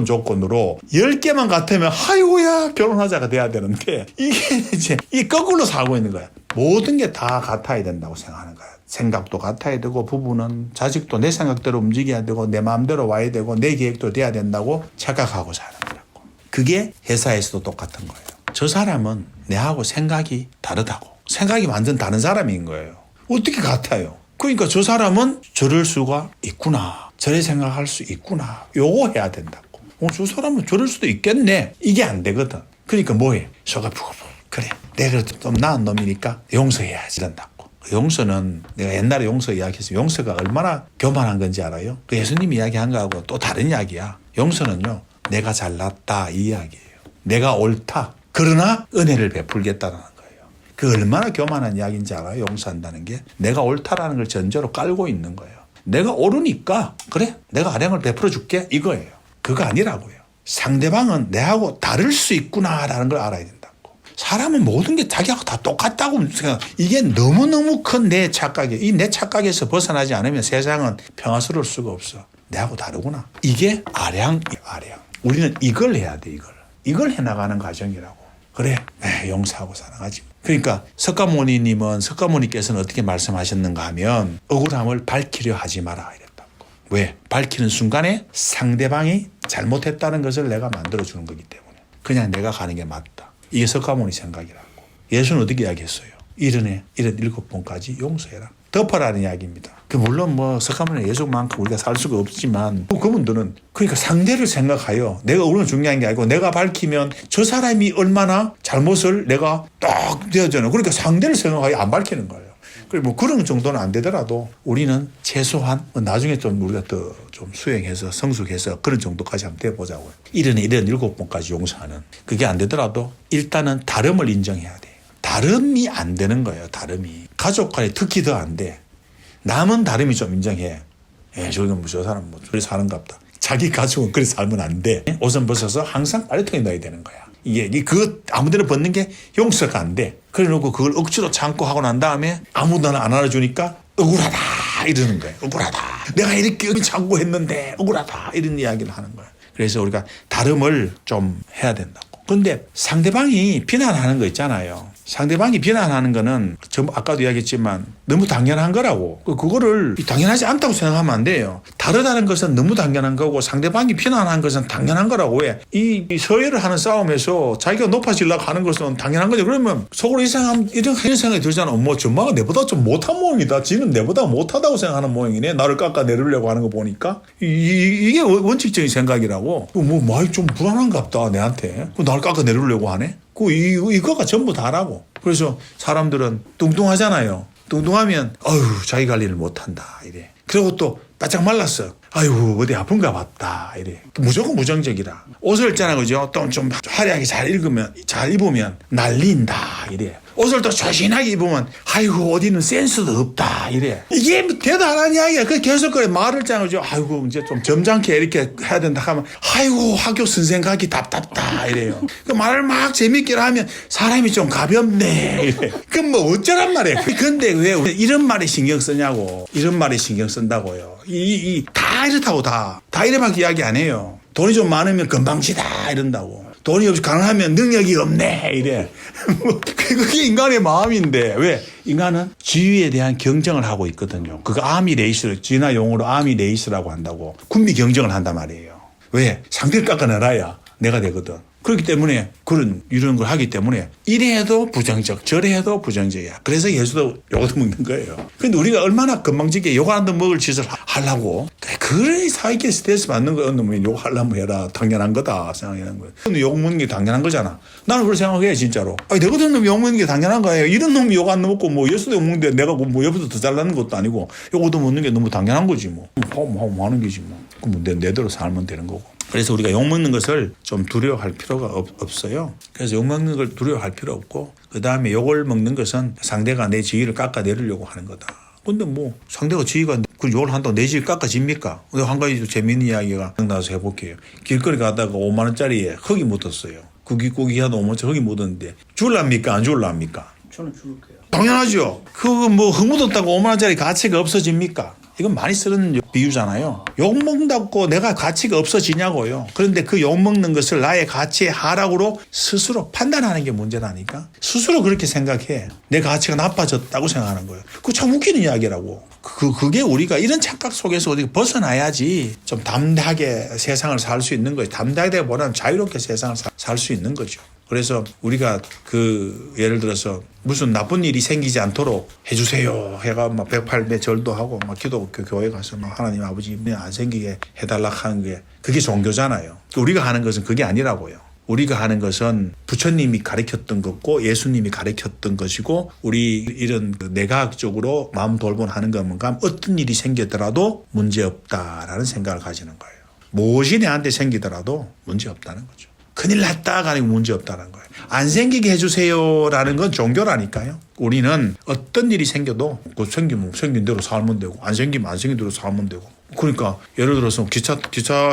[SPEAKER 1] 조건으로 10개만 같으면 아이고야 결혼하자가 돼야 되는데 이게 이제 이 거꾸로 살고 있는 거야. 모든 게 다 같아야 된다고 생각하는 거야. 생각도 같아야 되고 부부는 자식도 내 생각대로 움직여야 되고 내 마음대로 와야 되고 내 계획도 돼야 된다고 착각하고 사는 거라고. 그게 회사에서도 똑같은 거예요. 저 사람은 내하고 생각이 다르다고. 생각이 완전 다른 사람인 거예요. 어떻게 같아요? 그러니까 저 사람은 저럴 수가 있구나. 저래 생각할 수 있구나. 요거 해야 된다고. 저 사람은 저럴 수도 있겠네. 이게 안 되거든. 그러니까 뭐해? 속아 푸고 그래. 내가 좀 나은 놈이니까 용서해야지 이런다고. 용서는 내가 옛날에 용서 이야기했어요. 용서가 얼마나 교만한 건지 알아요? 그 예수님 이야기한 거하고 또 다른 이야기야. 용서는요. 내가 잘났다 이 이야기예요. 내가 옳다. 그러나 은혜를 베풀겠다는 거예요. 그 얼마나 교만한 이야기인지 알아요? 용서한다는 게. 내가 옳다라는 걸 전제로 깔고 있는 거예요. 내가 옳으니까 그래 내가 아량을 베풀어 줄게 이거예요. 그거 아니라고요. 상대방은 내하고 다를 수 있구나라는 걸 알아야 된다고. 사람은 모든 게 자기하고 다 똑같다고 생각. 이게 너무너무 큰 내 착각이에요. 이 내 착각에서 벗어나지 않으면 세상은 평화스러울 수가 없어. 내하고 다르구나. 이게 아량. 우리는 이걸 해야 돼. 이걸 해나가는 과정이라고. 그래 용서하고 살아가지. 그러니까 석가모니께서는 어떻게 말씀하셨는가 하면 억울함을 밝히려 하지 마라 이랬다고. 왜? 밝히는 순간에 상대방이 잘못했다는 것을 내가 만들어주는 거기 때문에 그냥 내가 가는 게 맞다. 이게 석가모니 생각이라고. 예수는 어떻게 이야기했어요? 77번까지 용서해라. 덮어라는 이야기입니다. 물론 석가모니 예수만큼 우리가 살 수가 없지만 그분들은 그러니까 상대를 생각하여 내가 얼마나 중요한 게 아니고 내가 밝히면 저 사람이 얼마나 잘못을 내가 딱 되어져요. 그러니까 상대를 생각하여 안 밝히는 거예요. 그리고 그런 정도는 안 되더라도 우리는 최소한 나중에 좀 우리가 더 좀 수행해서 성숙해서 그런 정도까지 한번 돼보자고요. 77번까지 용서하는. 그게 안 되더라도 일단은 다름을 인정해야 돼요. 다름이 안 되는 거예요. 다름이. 가족 간에 특히 더 안 돼. 남은 다름이 좀 인정해. 저 사람 저리 사는갑다. 자기 가족은 그렇게 살면 안 돼. 옷은 벗어서 항상 빨래통에 넣어야 되는 거야. 이게 그거 아무데나 벗는 게 용서가 안 돼. 그래 놓고 그걸 억지로 참고 하고 난 다음에 아무도 안 알아주니까 억울하다 이러는 거예요. 억울하다. 내가 이렇게 참고 했는데 억울하다 이런 이야기를 하는 거야. 그래서 우리가 다름을 좀 해야 된다고. 근데 상대방이 비난하는 거 있잖아요. 상대방이 비난하는 거는 아까도 이야기했지만 너무 당연한 거라고. 그거를 당연하지 않다고 생각하면 안 돼요. 다르다는 것은 너무 당연한 거고 상대방이 비난하는 것은 당연한 거라고. 왜? 이 서열을 하는 싸움에서 자기가 높아지려고 하는 것은 당연한 거죠. 그러면 속으로 이런 생각이 들잖아. 전마가 내보다 좀 못한 모양이다. 지는 내보다 못하다고 생각하는 모양이네. 나를 깎아내리려고 하는 거 보니까. 이게 원칙적인 생각이라고. 많이 좀 불안한갑다 내한테. 나를 깎아내리려고 하네. 이거가 전부 다라고. 그래서 사람들은 뚱뚱하잖아요. 뚱뚱하면 자기 관리를 못한다 이래. 그리고 또 바짝 말랐어. 어디 아픈가 봤다 이래. 무조건 부정적이라. 옷을 있잖아 그죠? 또 좀 화려하게 잘 입으면 날린다 이래. 옷을 또 조신하게 입으면 어디는 센스도 없다 이래. 이게 대도 안 하는 이야기야. 계속 그래 말을 짜는 거죠. 이제 좀 점잖게 이렇게 해야 된다 하면 학교 선생 가기 답답다 이래요. 그 말을 막 재밌게 하면 사람이 좀 가볍네 이래. 그럼 어쩌란 말이에요. 근데 왜 이런 말에 신경 쓰냐고. 이런 말에 신경 쓴다고요. 다 이렇다고 다 이래밖에 이야기 안 해요. 돈이 좀 많으면 건방지다 이런다고. 돈이 없이 가난하면 능력이 없네 이래. 그게 인간의 마음인데 왜? 인간은 지위에 대한 경쟁을 하고 있거든요. 그거 아미 레이스를 진화 용어로 아미 레이스라고 한다고 군비 경쟁을 한단 말이에요. 왜? 상대를 깎아내놔야 내가 되거든. 그렇기 때문에 이런 걸 하기 때문에 이래 해도 부정적, 저래 해도 부정적이야. 그래서 예수도 요거도 먹는 거예요. 근데 우리가 얼마나 건방지게 요거 한 번 먹을 짓을 하려고. 그래 사이게 스트레스 받는 거 놈이 요거 하려면 해라. 당연한 거다 생각하는 거예요. 근데 요거 먹는 게 당연한 거잖아. 나는 그렇게 생각해 진짜로. 내 같은 놈이 요거 먹는 게 당연한 거예요. 이런 놈이 요거 안 먹고 뭐 예수도 욕 먹는데 내가 뭐 옆에서 더 잘나는 것도 아니고 요거도 먹는 게 너무 당연한 거지 뭐. 뭐 하는 거지 뭐. 그럼 내대로 살면 되는 거고. 그래서 우리가 욕먹는 것을 좀 두려워할 필요가 없어요. 그래서 욕먹는 걸 두려워할 필요 없고 그다음에 욕을 먹는 것은 상대가 내 지위를 깎아내리려고 하는 거다. 근데 뭐 상대가 지위가 그 욕을 한다고 내 지위 깎아집니까? 한 가지 재미있는 이야기가 나와서 해볼게요. 길거리 가다가 5만 원짜리에 흙이 묻었어요. 구기구기 하다 5만 원짜리 흙이 묻었는데 줄랍니까? 안 줄랍니까?
[SPEAKER 2] 저는 줄게요.
[SPEAKER 1] 당연하죠. 그거 뭐 흙 묻었다고 5만 원짜리 가치가 없어집니까? 이건 많이 쓰는 비유잖아요. 욕먹는다고 내가 가치가 없어지냐고요. 그런데 그 욕먹는 것을 나의 가치의 하락으로 스스로 판단하는 게 문제라니까. 스스로 그렇게 생각해. 내 가치가 나빠졌다고 생각하는 거예요. 그거 참 웃기는 이야기라고. 그게 우리가 이런 착각 속에서 어디 벗어나야지 좀 담대하게 세상을 살 수 있는 거예요. 담대하기보다는 자유롭게 세상을 살 수 있는 거죠. 그래서 우리가 예를 들어서 무슨 나쁜 일이 생기지 않도록 해주세요 해가 막 108배 절도 하고 막 기독교 교회 가서 막 하나님 아버지 안 생기게 해달라 하는 게 그게 종교잖아요. 우리가 하는 것은 그게 아니라고요. 우리가 하는 것은 부처님이 가르쳤던 것고 예수님이 가르쳤던 것이고 우리 이런 내과학적으로 마음 돌본하는 것만 어떤 일이 생기더라도 문제없다라는 생각을 가지는 거예요. 무엇이 내한테 생기더라도 문제없다는 거죠. 큰일 났다가 아니고 문제없다는 거예요. 안 생기게 해주세요라는 건 종교라니까요. 우리는 어떤 일이 생겨도 그 생기면 생긴 대로 살면 되고 안 생기면 안 생긴 대로 살면 되고. 그러니까 예를 들어서 기차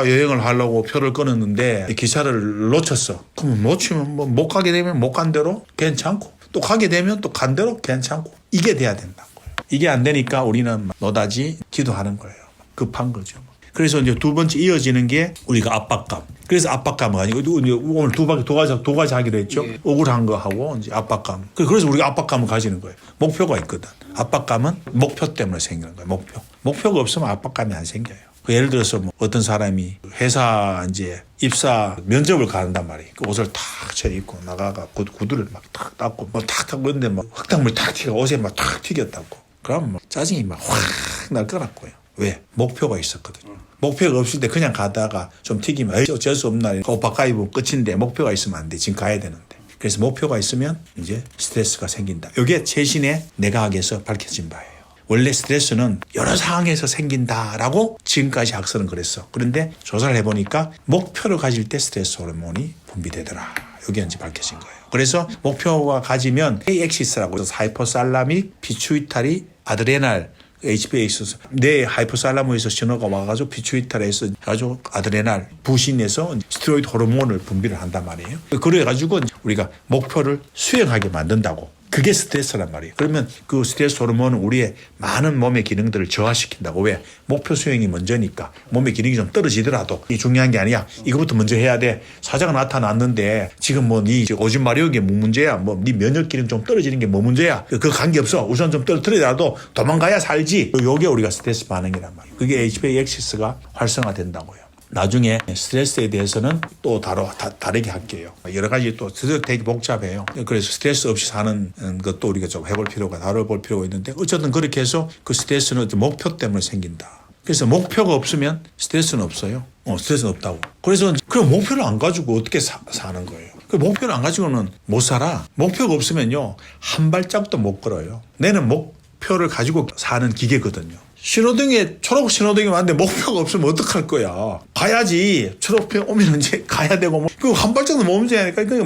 [SPEAKER 1] 여행을 하려고 표를 끊었는데 기차를 놓쳤어. 그러면 놓치면 뭐 못 가게 되면 못 간 대로 괜찮고 또 가게 되면 또 간 대로 괜찮고 이게 돼야 된다고요. 이게 안 되니까 우리는 너다지 기도하는 거예요. 급한 거죠. 그래서 이제 두 번째 이어지는 게 우리가 압박감. 그래서 압박감은 아니고 오늘 두 가지 하기로 했죠. 예. 억울한 거 하고 이제 압박감. 그래서 우리가 압박감을 가지는 거예요. 목표가 있거든. 압박감은 목표 때문에 생기는 거예요. 목표가 없으면 압박감이 안 생겨요. 예를 들어서 뭐 어떤 사람이 회사 이제 입사 면접을 가는단 말이에요. 그 옷을 탁 차려입고 나가가 구두를 막 탁 닦고 뭐 탁 했는데 막 흙탕물 탁 튀겨 옷에 막 탁 튀겼다고. 그럼 짜증이 막 확 날 거라고요. 왜? 목표가 있었거든요. 목표가 없을 때 그냥 가다가 좀 튀기면 어쩔 수 없나 옷 바꿔 입으면 끝인데 목표가 있으면 안 돼. 지금 가야 되는데. 그래서 목표가 있으면 이제 스트레스가 생긴다. 이게 최신의 내과학에서 밝혀진 바예요. 원래 스트레스는 여러 상황에서 생긴다라고 지금까지 학설은 그랬어. 그런데 조사를 해보니까 목표를 가질 때 스트레스 호르몬이 분비되더라. 이게 이제 밝혀진 거예요. 그래서 목표가 가지면 A엑시스라고 해서 하이포살라믹, 피추이타리, 아드레날 HPA에서 뇌 하이포살라무에서 신호가 와가지고 피추이타리에서 가지고 아드레날 부신에서 스테로이드 호르몬을 분비를 한단 말이에요. 그래가지고 우리가 목표를 수행하게 만든다고. 그게 스트레스란 말이에요. 그러면 그 스트레스 호르몬은 우리의 많은 몸의 기능들을 저하시킨다고. 왜? 목표 수행이 먼저니까. 몸의 기능이 좀 떨어지더라도 이게 중요한 게 아니야. 이거부터 먼저 해야 돼. 사자가 나타났는데 지금 뭐 네 오줌 마려운 게 뭐 문제야. 뭐 네 면역 기능 좀 떨어지는 게 뭐 문제야. 그 관계없어. 우선 좀 떨어뜨리더라도 도망가야 살지. 요게 우리가 스트레스 반응이란 말이에요. 그게 HPA 액시스가 활성화된다고요. 나중에 스트레스에 대해서는 또 다르게 할게요. 여러 가지 또 되게 복잡해요. 그래서 스트레스 없이 사는 것도 우리가 좀 해볼 필요가, 다뤄볼 필요가 있는데 어쨌든 그렇게 해서 그 스트레스는 목표 때문에 생긴다. 그래서 목표가 없으면 스트레스는 없어요. 스트레스는 없다고. 그래서 그 목표를 안 가지고 어떻게 사는 거예요. 그 목표를 안 가지고는 못 살아. 목표가 없으면요. 한 발짝도 못 걸어요. 내는 목표를 가지고 사는 기계거든요. 신호등에 초록 신호등이 왔는데 목표가 없으면 어떡할 거야. 가야지. 초록표 오면 이제 가야 되고 그 한 발짝도 못 움직이니까 그러니까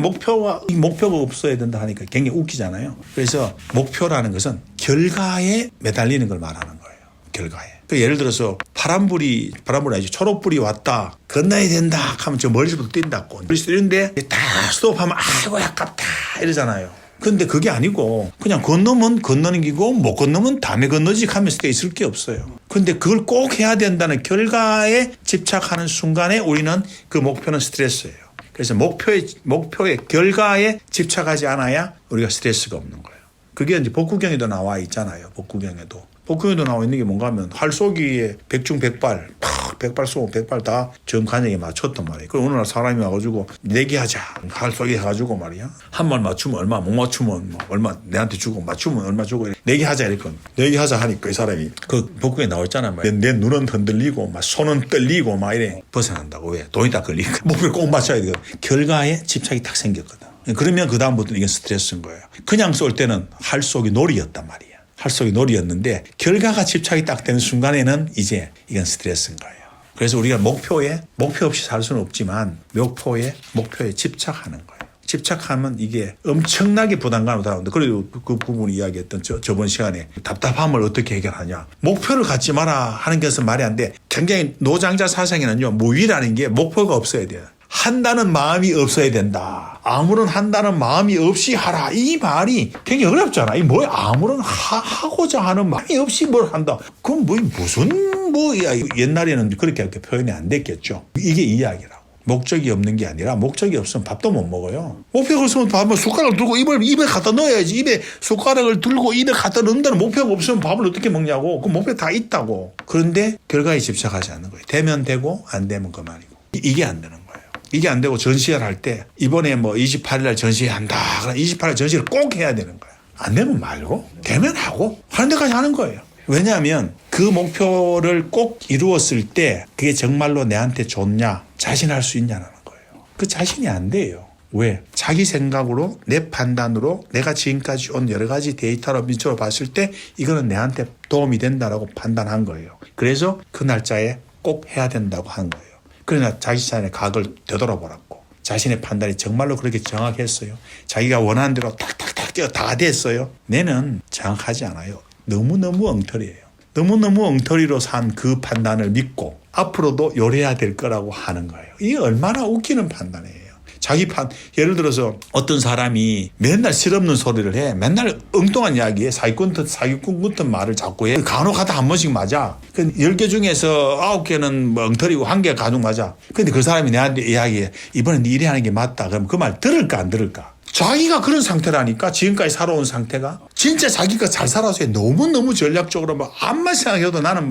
[SPEAKER 1] 목표가 없어야 된다 하니까 굉장히 웃기잖아요. 그래서 목표라는 것은 결과에 매달리는 걸 말하는 거예요. 결과에. 그 예를 들어서 파란불이 아니지 초록불이 왔다. 건너야 된다 하면 저 멀리서부터 뛴다고. 이런데 다 스톱하면 아이고 아깝다 이러잖아요. 근데 그게 아니고 그냥 건너면 건너는 기고 못 건너면 다음에 건너지 하면서 있을 게 없어요. 근데 그걸 꼭 해야 된다는 결과에 집착하는 순간에 우리는 그 목표는 스트레스예요. 그래서 목표의 결과에 집착하지 않아야 우리가 스트레스가 없는 거예요. 그게 이제 복구경에도 나와 있잖아요. 복구경에도 나와 있는 게 뭔가 하면 활 쏘기에 백중백발 백발 쏘고 백발 다 정관역에 맞췄단 말이에요. 그럼 어느 날 사람이 와가지고 내기하자. 활 쏘기 해가지고 말이야. 한 발 맞추면 얼마, 못 맞추면 뭐 얼마 내한테 주고 맞추면 얼마 주고 내기하자 이랬거든. 내기하자 하니까 이 사람이 그 복구에 나와 있잖아. 내 눈은 흔들리고 막 손은 떨리고 막 이래 벗어난다고. 왜? 돈이 다 걸리니까. 목표를 꼭 맞춰야 되거든. 결과에 집착이 딱 생겼거든. 그러면 그 다음부터는 이게 스트레스인 거예요. 그냥 쏠 때는 활 쏘기 놀이였단 말이야. 활 쏘기 놀이였는데 결과가 집착이 딱 되는 순간에는 이제 이건 스트레스인 거예요. 그래서 우리가 목표 없이 살 수는 없지만 목표에 집착하는 거예요. 집착하면 이게 엄청나게 부담감을 다루는데 그래도 그 부분 이야기했던 저번 시간에 답답함을 어떻게 해결하냐. 목표를 갖지 마라 하는 것은 말이 안 돼. 굉장히 노장자 사상에는요. 무위라는 게 목표가 없어야 돼요. 한다는 마음이 없어야 된다. 아무런 한다는 마음이 없이 하라. 이 말이 굉장히 어렵잖아. 이 뭐야? 아무런 하고자 하는 마음이 없이 뭘 한다. 그럼 옛날에는 그렇게 표현이 안 됐겠죠. 이게 이야기라고. 목적이 없는 게 아니라 목적이 없으면 밥도 못 먹어요. 목표가 없으면 밥은 숟가락을 들고 입에 갖다 넣어야지. 입에 숟가락을 들고 입에 갖다 넣는다는 목표가 없으면 밥을 어떻게 먹냐고. 그 목표 다 있다고. 그런데 결과에 집착하지 않는 거예요. 되면 되고 안 되면 그만이고. 이게 안 되는 거예요. 이게 안 되고 전시회를 할 때 이번에 28일 날 전시회 한다. 그럼 28일 전시회를 꼭 해야 되는 거야. 안 되면 말고 되면 하고 하는 데까지 하는 거예요. 왜냐하면 그 목표를 꼭 이루었을 때 그게 정말로 내한테 좋냐 자신할 수 있냐는 거예요. 그 자신이 안 돼요. 왜? 자기 생각으로 내 판단으로 내가 지금까지 온 여러 가지 데이터로 밑으로 봤을 때 이거는 내한테 도움이 된다라고 판단한 거예요. 그래서 그 날짜에 꼭 해야 된다고 한 거예요. 그러나 자기 자신의 각을 되돌아보라고. 자신의 판단이 정말로 그렇게 정확했어요. 자기가 원하는 대로 탁탁탁 뛰어 다 됐어요. 내는 정확하지 않아요. 너무너무 엉터리예요. 너무너무 엉터리로 산 그 판단을 믿고 앞으로도 요래야 될 거라고 하는 거예요. 이게 얼마나 웃기는 판단이에요. 예를 들어서 어떤 사람이 맨날 실없는 소리를 해. 맨날 엉뚱한 이야기에 사기꾼 같은 말을 자꾸 해. 간혹 하다 한 번씩 맞아. 10개 중에서 9개는 엉터리고 1개 간혹 맞아. 근데 그 사람이 내한테 이야기해. 이번엔 네 일이 하는 게 맞다. 그럼 그 말 들을까 안 들을까? 자기가 그런 상태라니까. 지금까지 살아온 상태가 진짜 자기가 잘 살아서 너무너무 전략적으로 암만 생각해도 나는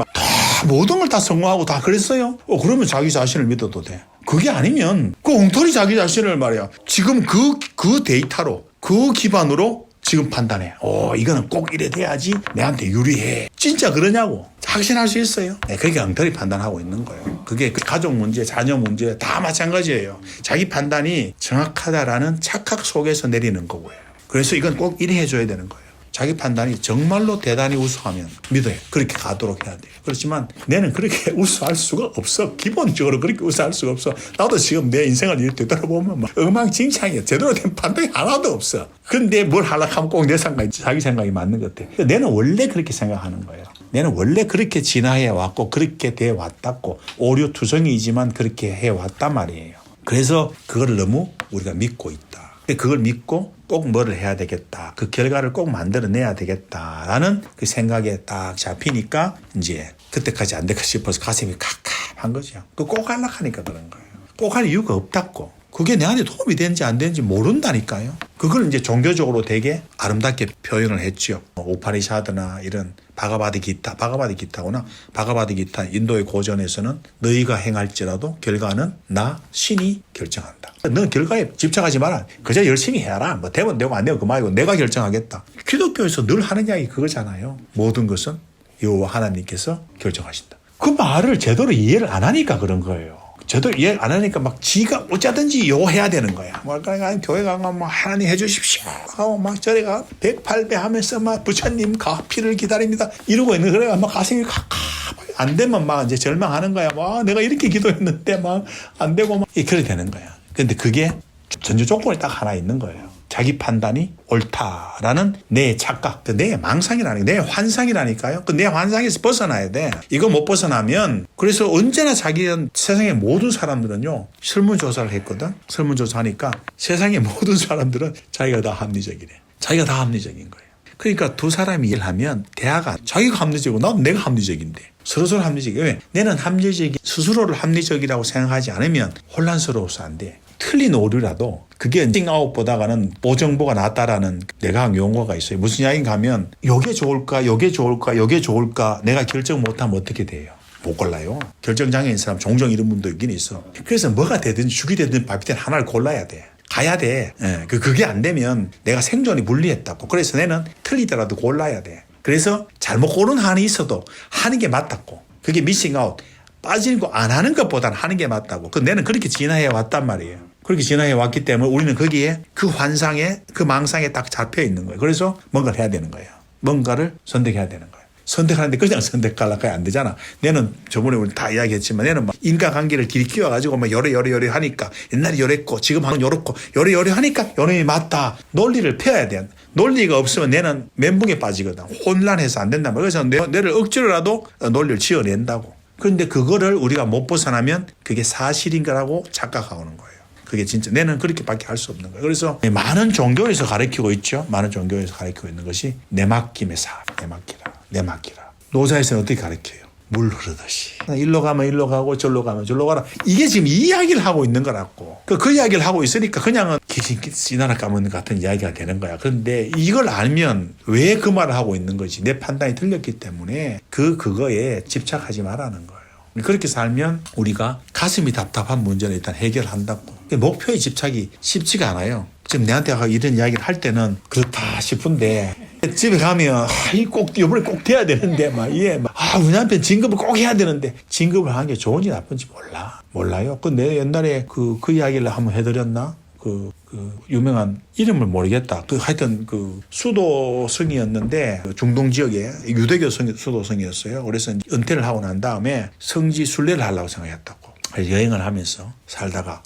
[SPEAKER 1] 모든 걸 다 성공하고 다 그랬어요. 그러면 자기 자신을 믿어도 돼. 그게 아니면 그 엉터리 자기 자신을 말이야. 지금 그 데이터로 그 기반으로 지금 판단해. 이거는 꼭 이래 돼야지 내한테 유리해. 진짜 그러냐고. 확신할 수 있어요. 네, 그렇게 엉터리 판단하고 있는 거예요. 그게 가족 문제, 자녀 문제 다 마찬가지예요. 자기 판단이 정확하다라는 착각 속에서 내리는 거고요. 그래서 이건 꼭 이래 해줘야 되는 거예요. 자기 판단이 정말로 대단히 우수하면 믿어요. 그렇게 가도록 해야 돼요. 그렇지만 내는 그렇게 우수할 수가 없어. 기본적으로 그렇게 우수할 수가 없어. 나도 지금 내 인생을 이렇게 되돌아보면 엉망진창이야. 제대로 된 판단이 하나도 없어. 근데 뭘 하려고 하면 꼭 내 생각이, 자기 생각이 맞는 것 같아. 내는 원래 그렇게 생각하는 거예요. 내는 원래 그렇게 진화해 왔고 그렇게 돼 왔다고 오류투성이지만 그렇게 해왔단 말이에요. 그래서 그걸 너무 우리가 믿고 있다. 그걸 믿고 꼭 뭐를 해야 되겠다. 그 결과를 꼭 만들어내야 되겠다라는 그 생각에 딱 잡히니까 이제 그때까지 안 될까 싶어서 가슴이 캅캅한 거죠. 꼭 하려고 하니까 그런 거예요. 꼭 할 이유가 없다고. 그게 내한테 도움이 되는지 안 되는지 모른다니까요. 그걸 이제 종교적으로 되게 아름답게 표현을 했죠. 우파니샤드나 이런 바가바드 기타구나. 바가바드 기타 인도의 고전에서는 너희가 행할지라도 결과는 나 신이 결정한다. 넌 결과에 집착하지 마라. 그저 열심히 해라. 되면 되고 안 되면 그만이고 내가 결정하겠다. 기독교에서 늘 하는 이야기 그거잖아요. 모든 것은 여호와 하나님께서 결정하신다. 그 말을 제대로 이해를 안 하니까 그런 거예요. 제대로 이해 안 하니까 지가 어쩌든지 요해야 되는 거야. 교회 가면 하나님 해주십시오. 하고 저리 가 108배 하면서 부처님 가피를 기다립니다. 이러고 있는 그래가 가슴이 안 되면 이제 절망하는 거야. 내가 이렇게 기도했는데 안 되고 그렇게 되는 거야. 근데 그게 전제 조건이 딱 하나 있는 거예요. 자기 판단이 옳다라는 내 착각, 내 망상이라니까, 내 환상이라니까요. 내 환상에서 벗어나야 돼. 이거 못 벗어나면, 그래서 언제나 자기는 세상의 모든 사람들은요, 설문조사를 했거든. 설문조사하니까 세상의 모든 사람들은 자기가 다 합리적이래. 자기가 다 합리적인 거예요. 그러니까 두 사람이 일하면 대화가 자기가 합리적이고 나도 내가 합리적인데 서로서로 합리적이에요. 왜? 내는 스스로를 합리적이라고 생각하지 않으면 혼란스러워서 안 돼. 틀린 오류라도 그게 띵아웃보다가는 오정보가 낫다라는 내과학 용어가 있어요. 무슨 이야기인가 하면 요게 좋을까 요게 좋을까 요게 좋을까 내가 결정 못하면 어떻게 돼요? 못 골라요. 결정장애인 사람 종종 이런 분도 있긴 있어. 그래서 뭐가 되든 죽이 되든 밥이 되든 하나를 골라야 돼. 가야 돼. 그게 안 되면 내가 생존이 불리했다고. 그래서 내는 틀리더라도 골라야 돼. 그래서 잘못 고른 한이 있어도 하는 게 맞다고. 그게 미싱아웃. 빠지고 안 하는 것보다는 하는 게 맞다고. 내는 그렇게 진화해 왔단 말이에요. 그렇게 진화해 왔기 때문에 우리는 거기에 그 환상에 그 망상에 딱 잡혀 있는 거예요. 그래서 뭔가를 해야 되는 거예요. 뭔가를 선택해야 되는 거예요. 선택하는데 그냥 선택하려고 안 되잖아. 내는 저번에 우리 다 이야기했지만 내는 막 인과관계를 길이 키워가지고 막 요래 하니까 옛날에 요랬고 지금 하는 요렇고 요래 하니까 요놈이 맞다. 논리를 펴야 돼. 논리가 없으면 내는 멘붕에 빠지거든. 혼란해서 안 된단 말이야. 그래서 내를 억지로라도 논리를 지어낸다고. 그런데 그거를 우리가 못 벗어나면 그게 사실인 거라고 착각하는 거예요. 그게 진짜 내는 그렇게밖에 할 수 없는 거예요. 그래서 많은 종교에서 가르치고 있죠. 많은 종교에서 가르치고 있는 것이 내맡김의 사업. 내맡기라. 노자에서는 어떻게 가르쳐요? 물 흐르듯이. 일로 가면 일로 가고 절로 가면 절로 가라. 이게 지금 이 이야기를 하고 있는 거라고. 그 이야기를 하고 있으니까 그냥은 지나라 까먹는 같은 이야기가 되는 거야. 그런데 이걸 알면 왜 그 말을 하고 있는 거지? 내 판단이 틀렸기 때문에 그거에 집착하지 말라는 거예요. 그렇게 살면 우리가 가슴이 답답한 문제는 일단 해결한다고. 목표에 집착이 쉽지가 않아요. 지금 내한테 이런 이야기를 할 때는 그렇다 싶은데 집에 가면 이번에 꼭 돼야 되는데 우리 남편 진급을 꼭 해야 되는데 진급을 하는 게 좋은지 나쁜지 몰라요. 근데 옛날에 그 이야기를 한번 해드렸나? 그 유명한 이름을 모르겠다. 하여튼 수도성이었는데 중동 지역에 유대교 수도성이었어요. 그래서 은퇴를 하고 난 다음에 성지 순례를 하려고 생각했다고. 여행을 하면서 살다가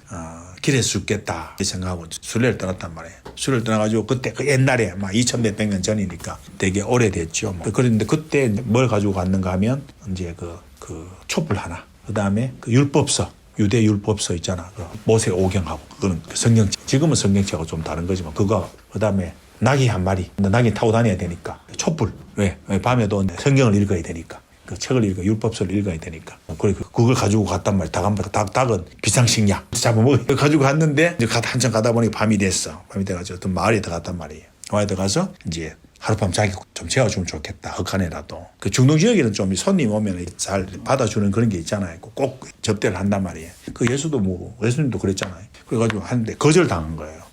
[SPEAKER 1] 길에서 죽겠다 생각하고 순례를 떠났단 말이에요. 순례를 떠나가지고 그때 옛날에 2000몇 년 전이니까 되게 오래됐죠. 그런데 그때 뭘 가지고 갔는가 하면 이제 그 촛불 하나, 그 다음에 율법서, 유대 율법서 있잖아. 모세 오경하고 그거는 성경책. 지금은 성경책하고 좀 다른 거지만 그거, 그 다음에 낙이 한 마리, 낙이 타고 다녀야 되니까 촛불. 왜 밤에도 성경을 읽어야 되니까. 그 책을 율법서를 읽어야 되니까. 그걸 가지고 갔단 말이야. 닭은 비상식약 잡아먹어. 가지고 갔는데, 이제 한참 가다 보니 밤이 됐어. 밤이 돼가지고 어떤 마을에 들어갔단 말이에요. 마을에 들어가서 이제 하룻밤 자기 좀 재워주면 좋겠다. 헛간에라도. 그 중동 지역에는 좀 손님 오면 잘 받아주는 그런 게 있잖아요. 꼭 접대를 한단 말이에요. 예수님도 그랬잖아요. 그래가지고 하는데 거절당한 거예요.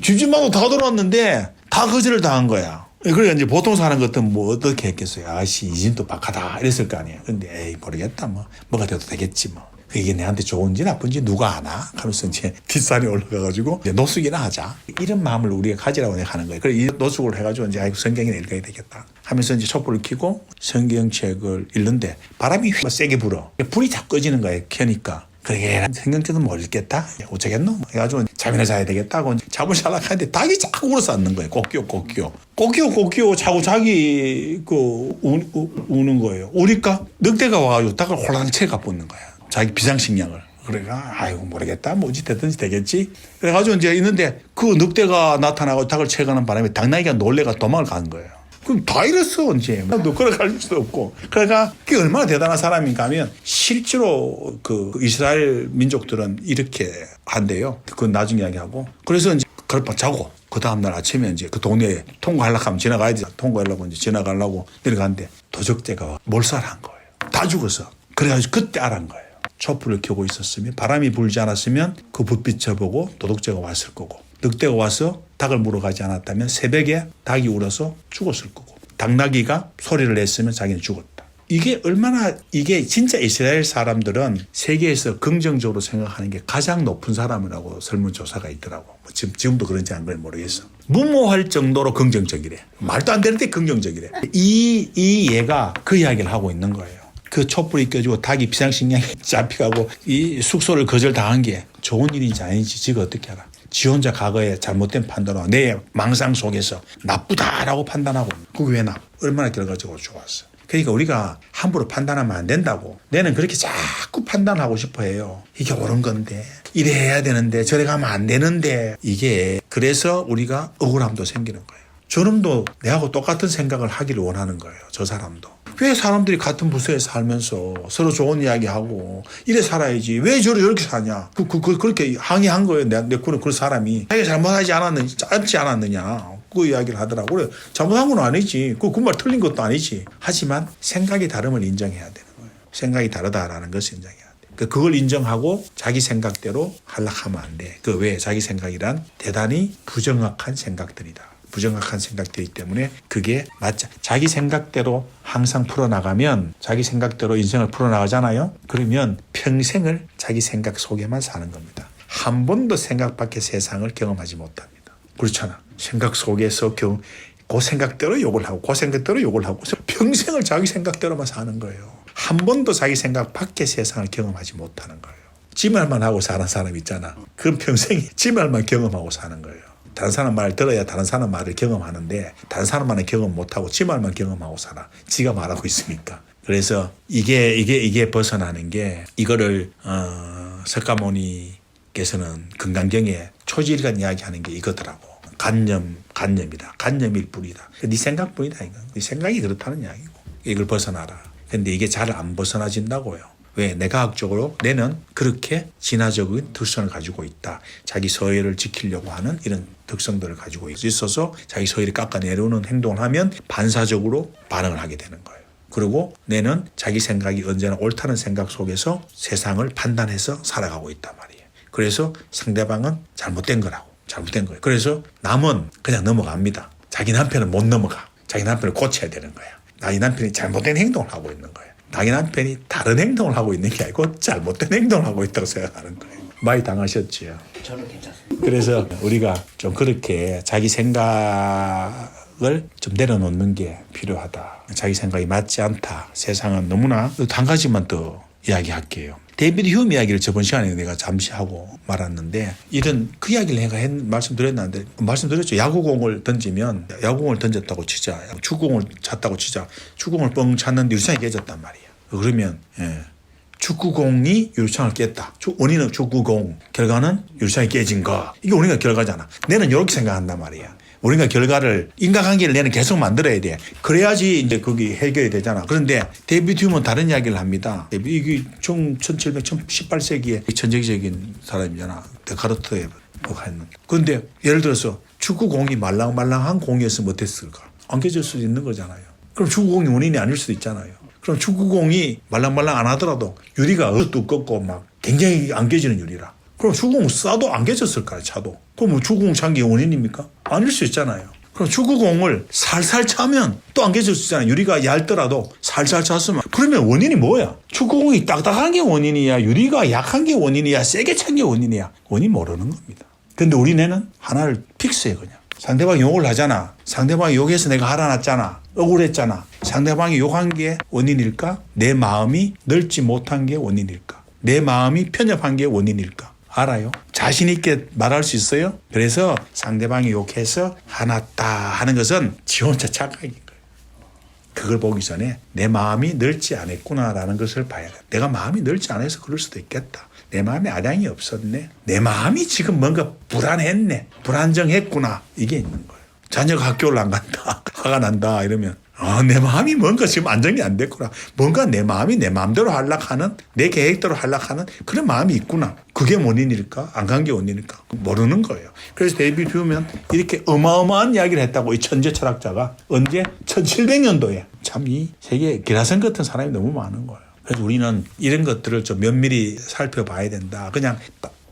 [SPEAKER 1] 집집마다 다 돌아왔는데 다 거절을 당한 거야. 그러니까 이제 보통 사람 같으면 어떻게 했겠어요? 아씨, 이 집도 박하다. 이랬을 거 아니에요. 근데 모르겠다. 뭐가 돼도 되겠지 이게 내한테 좋은지 나쁜지 누가 아나? 하면서 이제 뒷산에 올라가가지고 이제 노숙이나 하자. 이런 마음을 우리가 가지라고 내가 하는 거예요. 그래서 이 노숙을 해가지고 이제 성경이나 읽어야 되겠다 하면서 이제 촛불을 켜고 성경책을 읽는데 바람이 세게 불어. 불이 다 꺼지는 거예요. 켜니까. 그러게 성경책은 못 읽겠다. 어쩌겠노? 해가지고 잠이나 자야 되겠다 하고 잠을 자려고 하는데 닭이 자꾸 울어서 앉는 거예요. 꼭끼워 자고 자기 우는 거예요. 우니까 늑대가 와가지고 닭을 홀랑 채가 붙는 거야. 자기 비상식량을. 그래가 아이고 모르겠다. 뭐지 됐든지 되겠지. 그래가지고 이제 있는데 그 늑대가 나타나고 닭을 채가는 바람에 닭나기가 놀래가 도망을 간 거예요. 그럼 다 이랬어 이제. 너 걸어갈 수도 없고. 그러니까 그게 얼마나 대단한 사람인가 하면 실제로 그 이스라엘 민족들은 이렇게 한대요. 그건 나중에 이야기하고. 그래서 이제 그럴밤 자고 그 다음날 아침에 이제 그 동네에 통과하려고 하면 지나가야 돼. 통과하려고 이제 지나가려고 내려가는데 도적대가 몰살한 거예요. 다 죽었어. 그래가지고 그때 알은 거예요. 촛불을 켜고 있었으면 바람이 불지 않았으면 그 불빛을 보고 도둑제가 왔을 거고 늑대가 와서 닭을 물어가지 않았다면 새벽에 닭이 울어서 죽었을 거고 닭나기가 소리를 냈으면 자기는 죽었다. 이게 진짜 이스라엘 사람들은 세계에서 긍정적으로 생각하는 게 가장 높은 사람이라고 설문조사가 있더라고. 지금도 그런지 안 그런지 모르겠어. 무모할 정도로 긍정적이래. 말도 안 되는데 긍정적이래. 이 얘가 그 이야기를 하고 있는 거예요. 그 촛불이 껴지고 닭이 비상식량에 잡혀가고 이 숙소를 거절당한 게 좋은 일인지 아닌지 지가 어떻게 알아. 지 혼자 과거에 잘못된 판단으로 내 망상 속에서 나쁘다라고 판단하고 그게 왜 얼마나 결과적으로 좋았어. 그러니까 우리가 함부로 판단하면 안 된다고. 내는 그렇게 자꾸 판단하고 싶어 해요. 이게 옳은 건데 이래 해야 되는데 저래 가면 안 되는데 이게 그래서 우리가 억울함도 생기는 거예요. 저놈도 내하고 똑같은 생각을 하기를 원하는 거예요. 저 사람도. 왜 사람들이 같은 부서에 살면서 서로 좋은 이야기하고 이래 살아야지 왜 저렇게 사냐. 그렇게 항의한 거예요. 내 그 사람이. 자기가 잘못하지 않았느냐. 그 이야기를 하더라고. 그래, 잘못한 건 아니지. 그 말 틀린 것도 아니지. 하지만 생각이 다름을 인정해야 되는 거예요. 생각이 다르다라는 것을 인정해야 돼. 그걸 인정하고 자기 생각대로 하려하면 안 돼. 그 왜 자기 생각이란 대단히 부정확한 생각들이다. 부정확한 생각들이기 때문에 그게 맞자. 자기 생각대로 항상 풀어나가면 자기 생각대로 인생을 풀어나가잖아요. 그러면 평생을 자기 생각 속에만 사는 겁니다. 한 번도 생각 밖의 세상을 경험하지 못합니다. 그렇잖아. 생각 속에서 그 생각대로 욕을 하고 그 생각대로 욕을 하고 평생을 자기 생각대로만 사는 거예요. 한 번도 자기 생각 밖의 세상을 경험하지 못하는 거예요. 지 말만 하고 사는 사람 있잖아. 그건 평생이 지 말만 경험하고 사는 거예요. 다른 사람 말을 들어야 다른 사람 말을 경험하는데 다른 사람 말은 경험 못하고 지 말만 경험하고 살아. 지가 말하고 있으니까. 그래서 이게 벗어나는 게 이거를 석가모니께서는 금강경에 초지일간 이야기하는 게 이거더라고. 간념이다. 간념일 뿐이다. 네 생각뿐이다. 이거. 네 생각이 그렇다는 이야기고. 이걸 벗어나라. 근데 이게 잘 안 벗어나진다고요. 왜? 내과학적으로 내는 그렇게 진화적인 특성을 가지고 있다. 자기 서열을 지키려고 하는 이런 특성들을 가지고 있어서 자기 서열을 깎아내려오는 행동을 하면 반사적으로 반응을 하게 되는 거예요. 그리고 내는 자기 생각이 언제나 옳다는 생각 속에서 세상을 판단해서 살아가고 있단 말이에요. 그래서 상대방은 잘못된 거라고. 잘못된 거예요. 그래서 남은 그냥 넘어갑니다. 자기 남편은 못 넘어가. 자기 남편을 고쳐야 되는 거야. 자기 남편이 잘못된 행동을 하고 있는 거예요. 자기 남편이 다른 행동을 하고 있는 게 아니고 잘못된 행동을 하고 있다고 생각하는 거예요. 많이 당하셨지요.
[SPEAKER 2] 저는 괜찮습니다.
[SPEAKER 1] 그래서 우리가 좀 그렇게 자기 생각을 좀 내려놓는 게 필요하다. 자기 생각이 맞지 않다. 세상은 너무나 한 가지만 더 이야기할게요. 데이비드 휴me 이야기를 저번 시간에 내가 잠시 하고 말았는데 이런 그 이야기를 내가 말씀드렸죠. 야구공을 던졌다고 치자. 축구공을 찼다고 치자. 축구공을 뻥 찼는데 유리창이 깨졌단 말이야. 그러면 축구공이 유리창을 깼다. 원인은 축구공, 결과는 유리창이 깨진 거. 이게 원인과 결과잖아. 내는 이렇게 생각한단 말이야. 우리가 결과를 인과관계를 내는 계속 만들어야 돼. 그래야지 이제 거기 해결이 되잖아. 그런데 데이비드 휴먼은 다른 이야기를 합니다. 이게 18세기에 천재적인 사람이잖아. 데카르트에 했는. 그런데 예를 들어서 축구공이 말랑말랑한 공이었으면 어땠을까? 안 깨질 수도 있는 거잖아요. 그럼 축구공이 원인이 아닐 수도 있잖아요. 그럼 축구공이 말랑말랑 안 하더라도 유리가 두껍고 막 굉장히 안 깨지는 유리라. 그럼 축구공 쏴도 안 깨졌을까요? 차도. 그럼 뭐 축구공 찬 게 원인입니까? 아닐 수 있잖아요. 그럼 축구공을 살살 차면 또 안 깨질 수 있잖아요. 유리가 얇더라도 살살 찼으면. 그러면 원인이 뭐야? 축구공이 딱딱한 게 원인이야? 유리가 약한 게 원인이야? 세게 찬 게 원인이야? 원인 모르는 겁니다. 근데 우리네는 하나를 픽스해 그냥. 상대방이 욕을 하잖아. 상대방이 욕해서 내가 알아놨잖아. 억울했잖아. 상대방이 욕한 게 원인일까? 내 마음이 넓지 못한 게 원인일까? 내 마음이 편협한 게 원인일까? 알아요? 자신 있게 말할 수 있어요? 그래서 상대방이 욕해서 화났다 하는 것은 지 혼자 착각인 거예요. 그걸 보기 전에 내 마음이 넓지 않았구나라는 것을 봐야 돼. 내가 마음이 넓지 않아서 그럴 수도 있겠다. 내 마음에 아량이 없었네. 내 마음이 지금 뭔가 불안했네. 불안정했구나. 이게 있는 거예요. 자녀가 학교를 안 간다. 화가 난다. 이러면 내 마음이 뭔가 지금 안정이 안 됐구나. 뭔가 내 마음이 내 마음대로 하려하는 내 계획대로 하려하는 그런 마음이 있구나. 그게 원인일까? 안 간 게 원인일까? 모르는 거예요. 그래서 데이비드 휴면 이렇게 어마어마한 이야기를 했다고 이 천재 철학자가 언제? 1700년도에. 참 이 세계에 기라성 같은 사람이 너무 많은 거예요. 그래서 우리는 이런 것들을 좀 면밀히 살펴봐야 된다. 그냥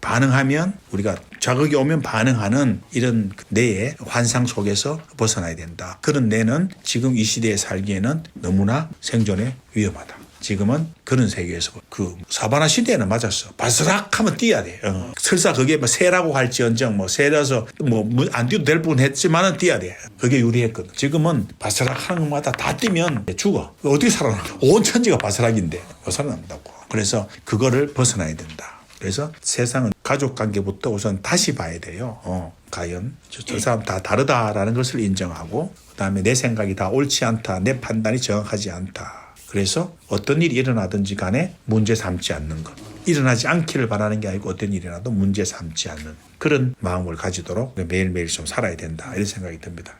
[SPEAKER 1] 반응하면 우리가 자극이 오면 반응하는 이런 뇌의 환상 속에서 벗어나야 된다. 그런 뇌는 지금 이 시대에 살기에는 너무나 생존에 위험하다. 지금은 그런 세계에서 그 사바나 시대에는 맞았어. 바스락하면 뛰어야 돼. 설사 그게 뭐 새라고 할지언정 뭐 새라서 뭐 안 뛰어도 될 뻔 했지만은 뛰어야 돼. 그게 유리했거든. 지금은 바스락하는 것마다 다 뛰면 죽어. 어떻게 살아나? 온 천지가 바스락인데 못 살아난다고. 그래서 그거를 벗어나야 된다. 그래서 세상은 가족관계부터 우선 다시 봐야 돼요. 과연 저 사람 다 다르다라는 것을 인정하고 그다음에 내 생각이 다 옳지 않다. 내 판단이 정확하지 않다. 그래서 어떤 일이 일어나든지 간에 문제 삼지 않는 것. 일어나지 않기를 바라는 게 아니고 어떤 일이 일어나도 문제 삼지 않는 그런 마음을 가지도록 매일매일 좀 살아야 된다. 이런 생각이 듭니다.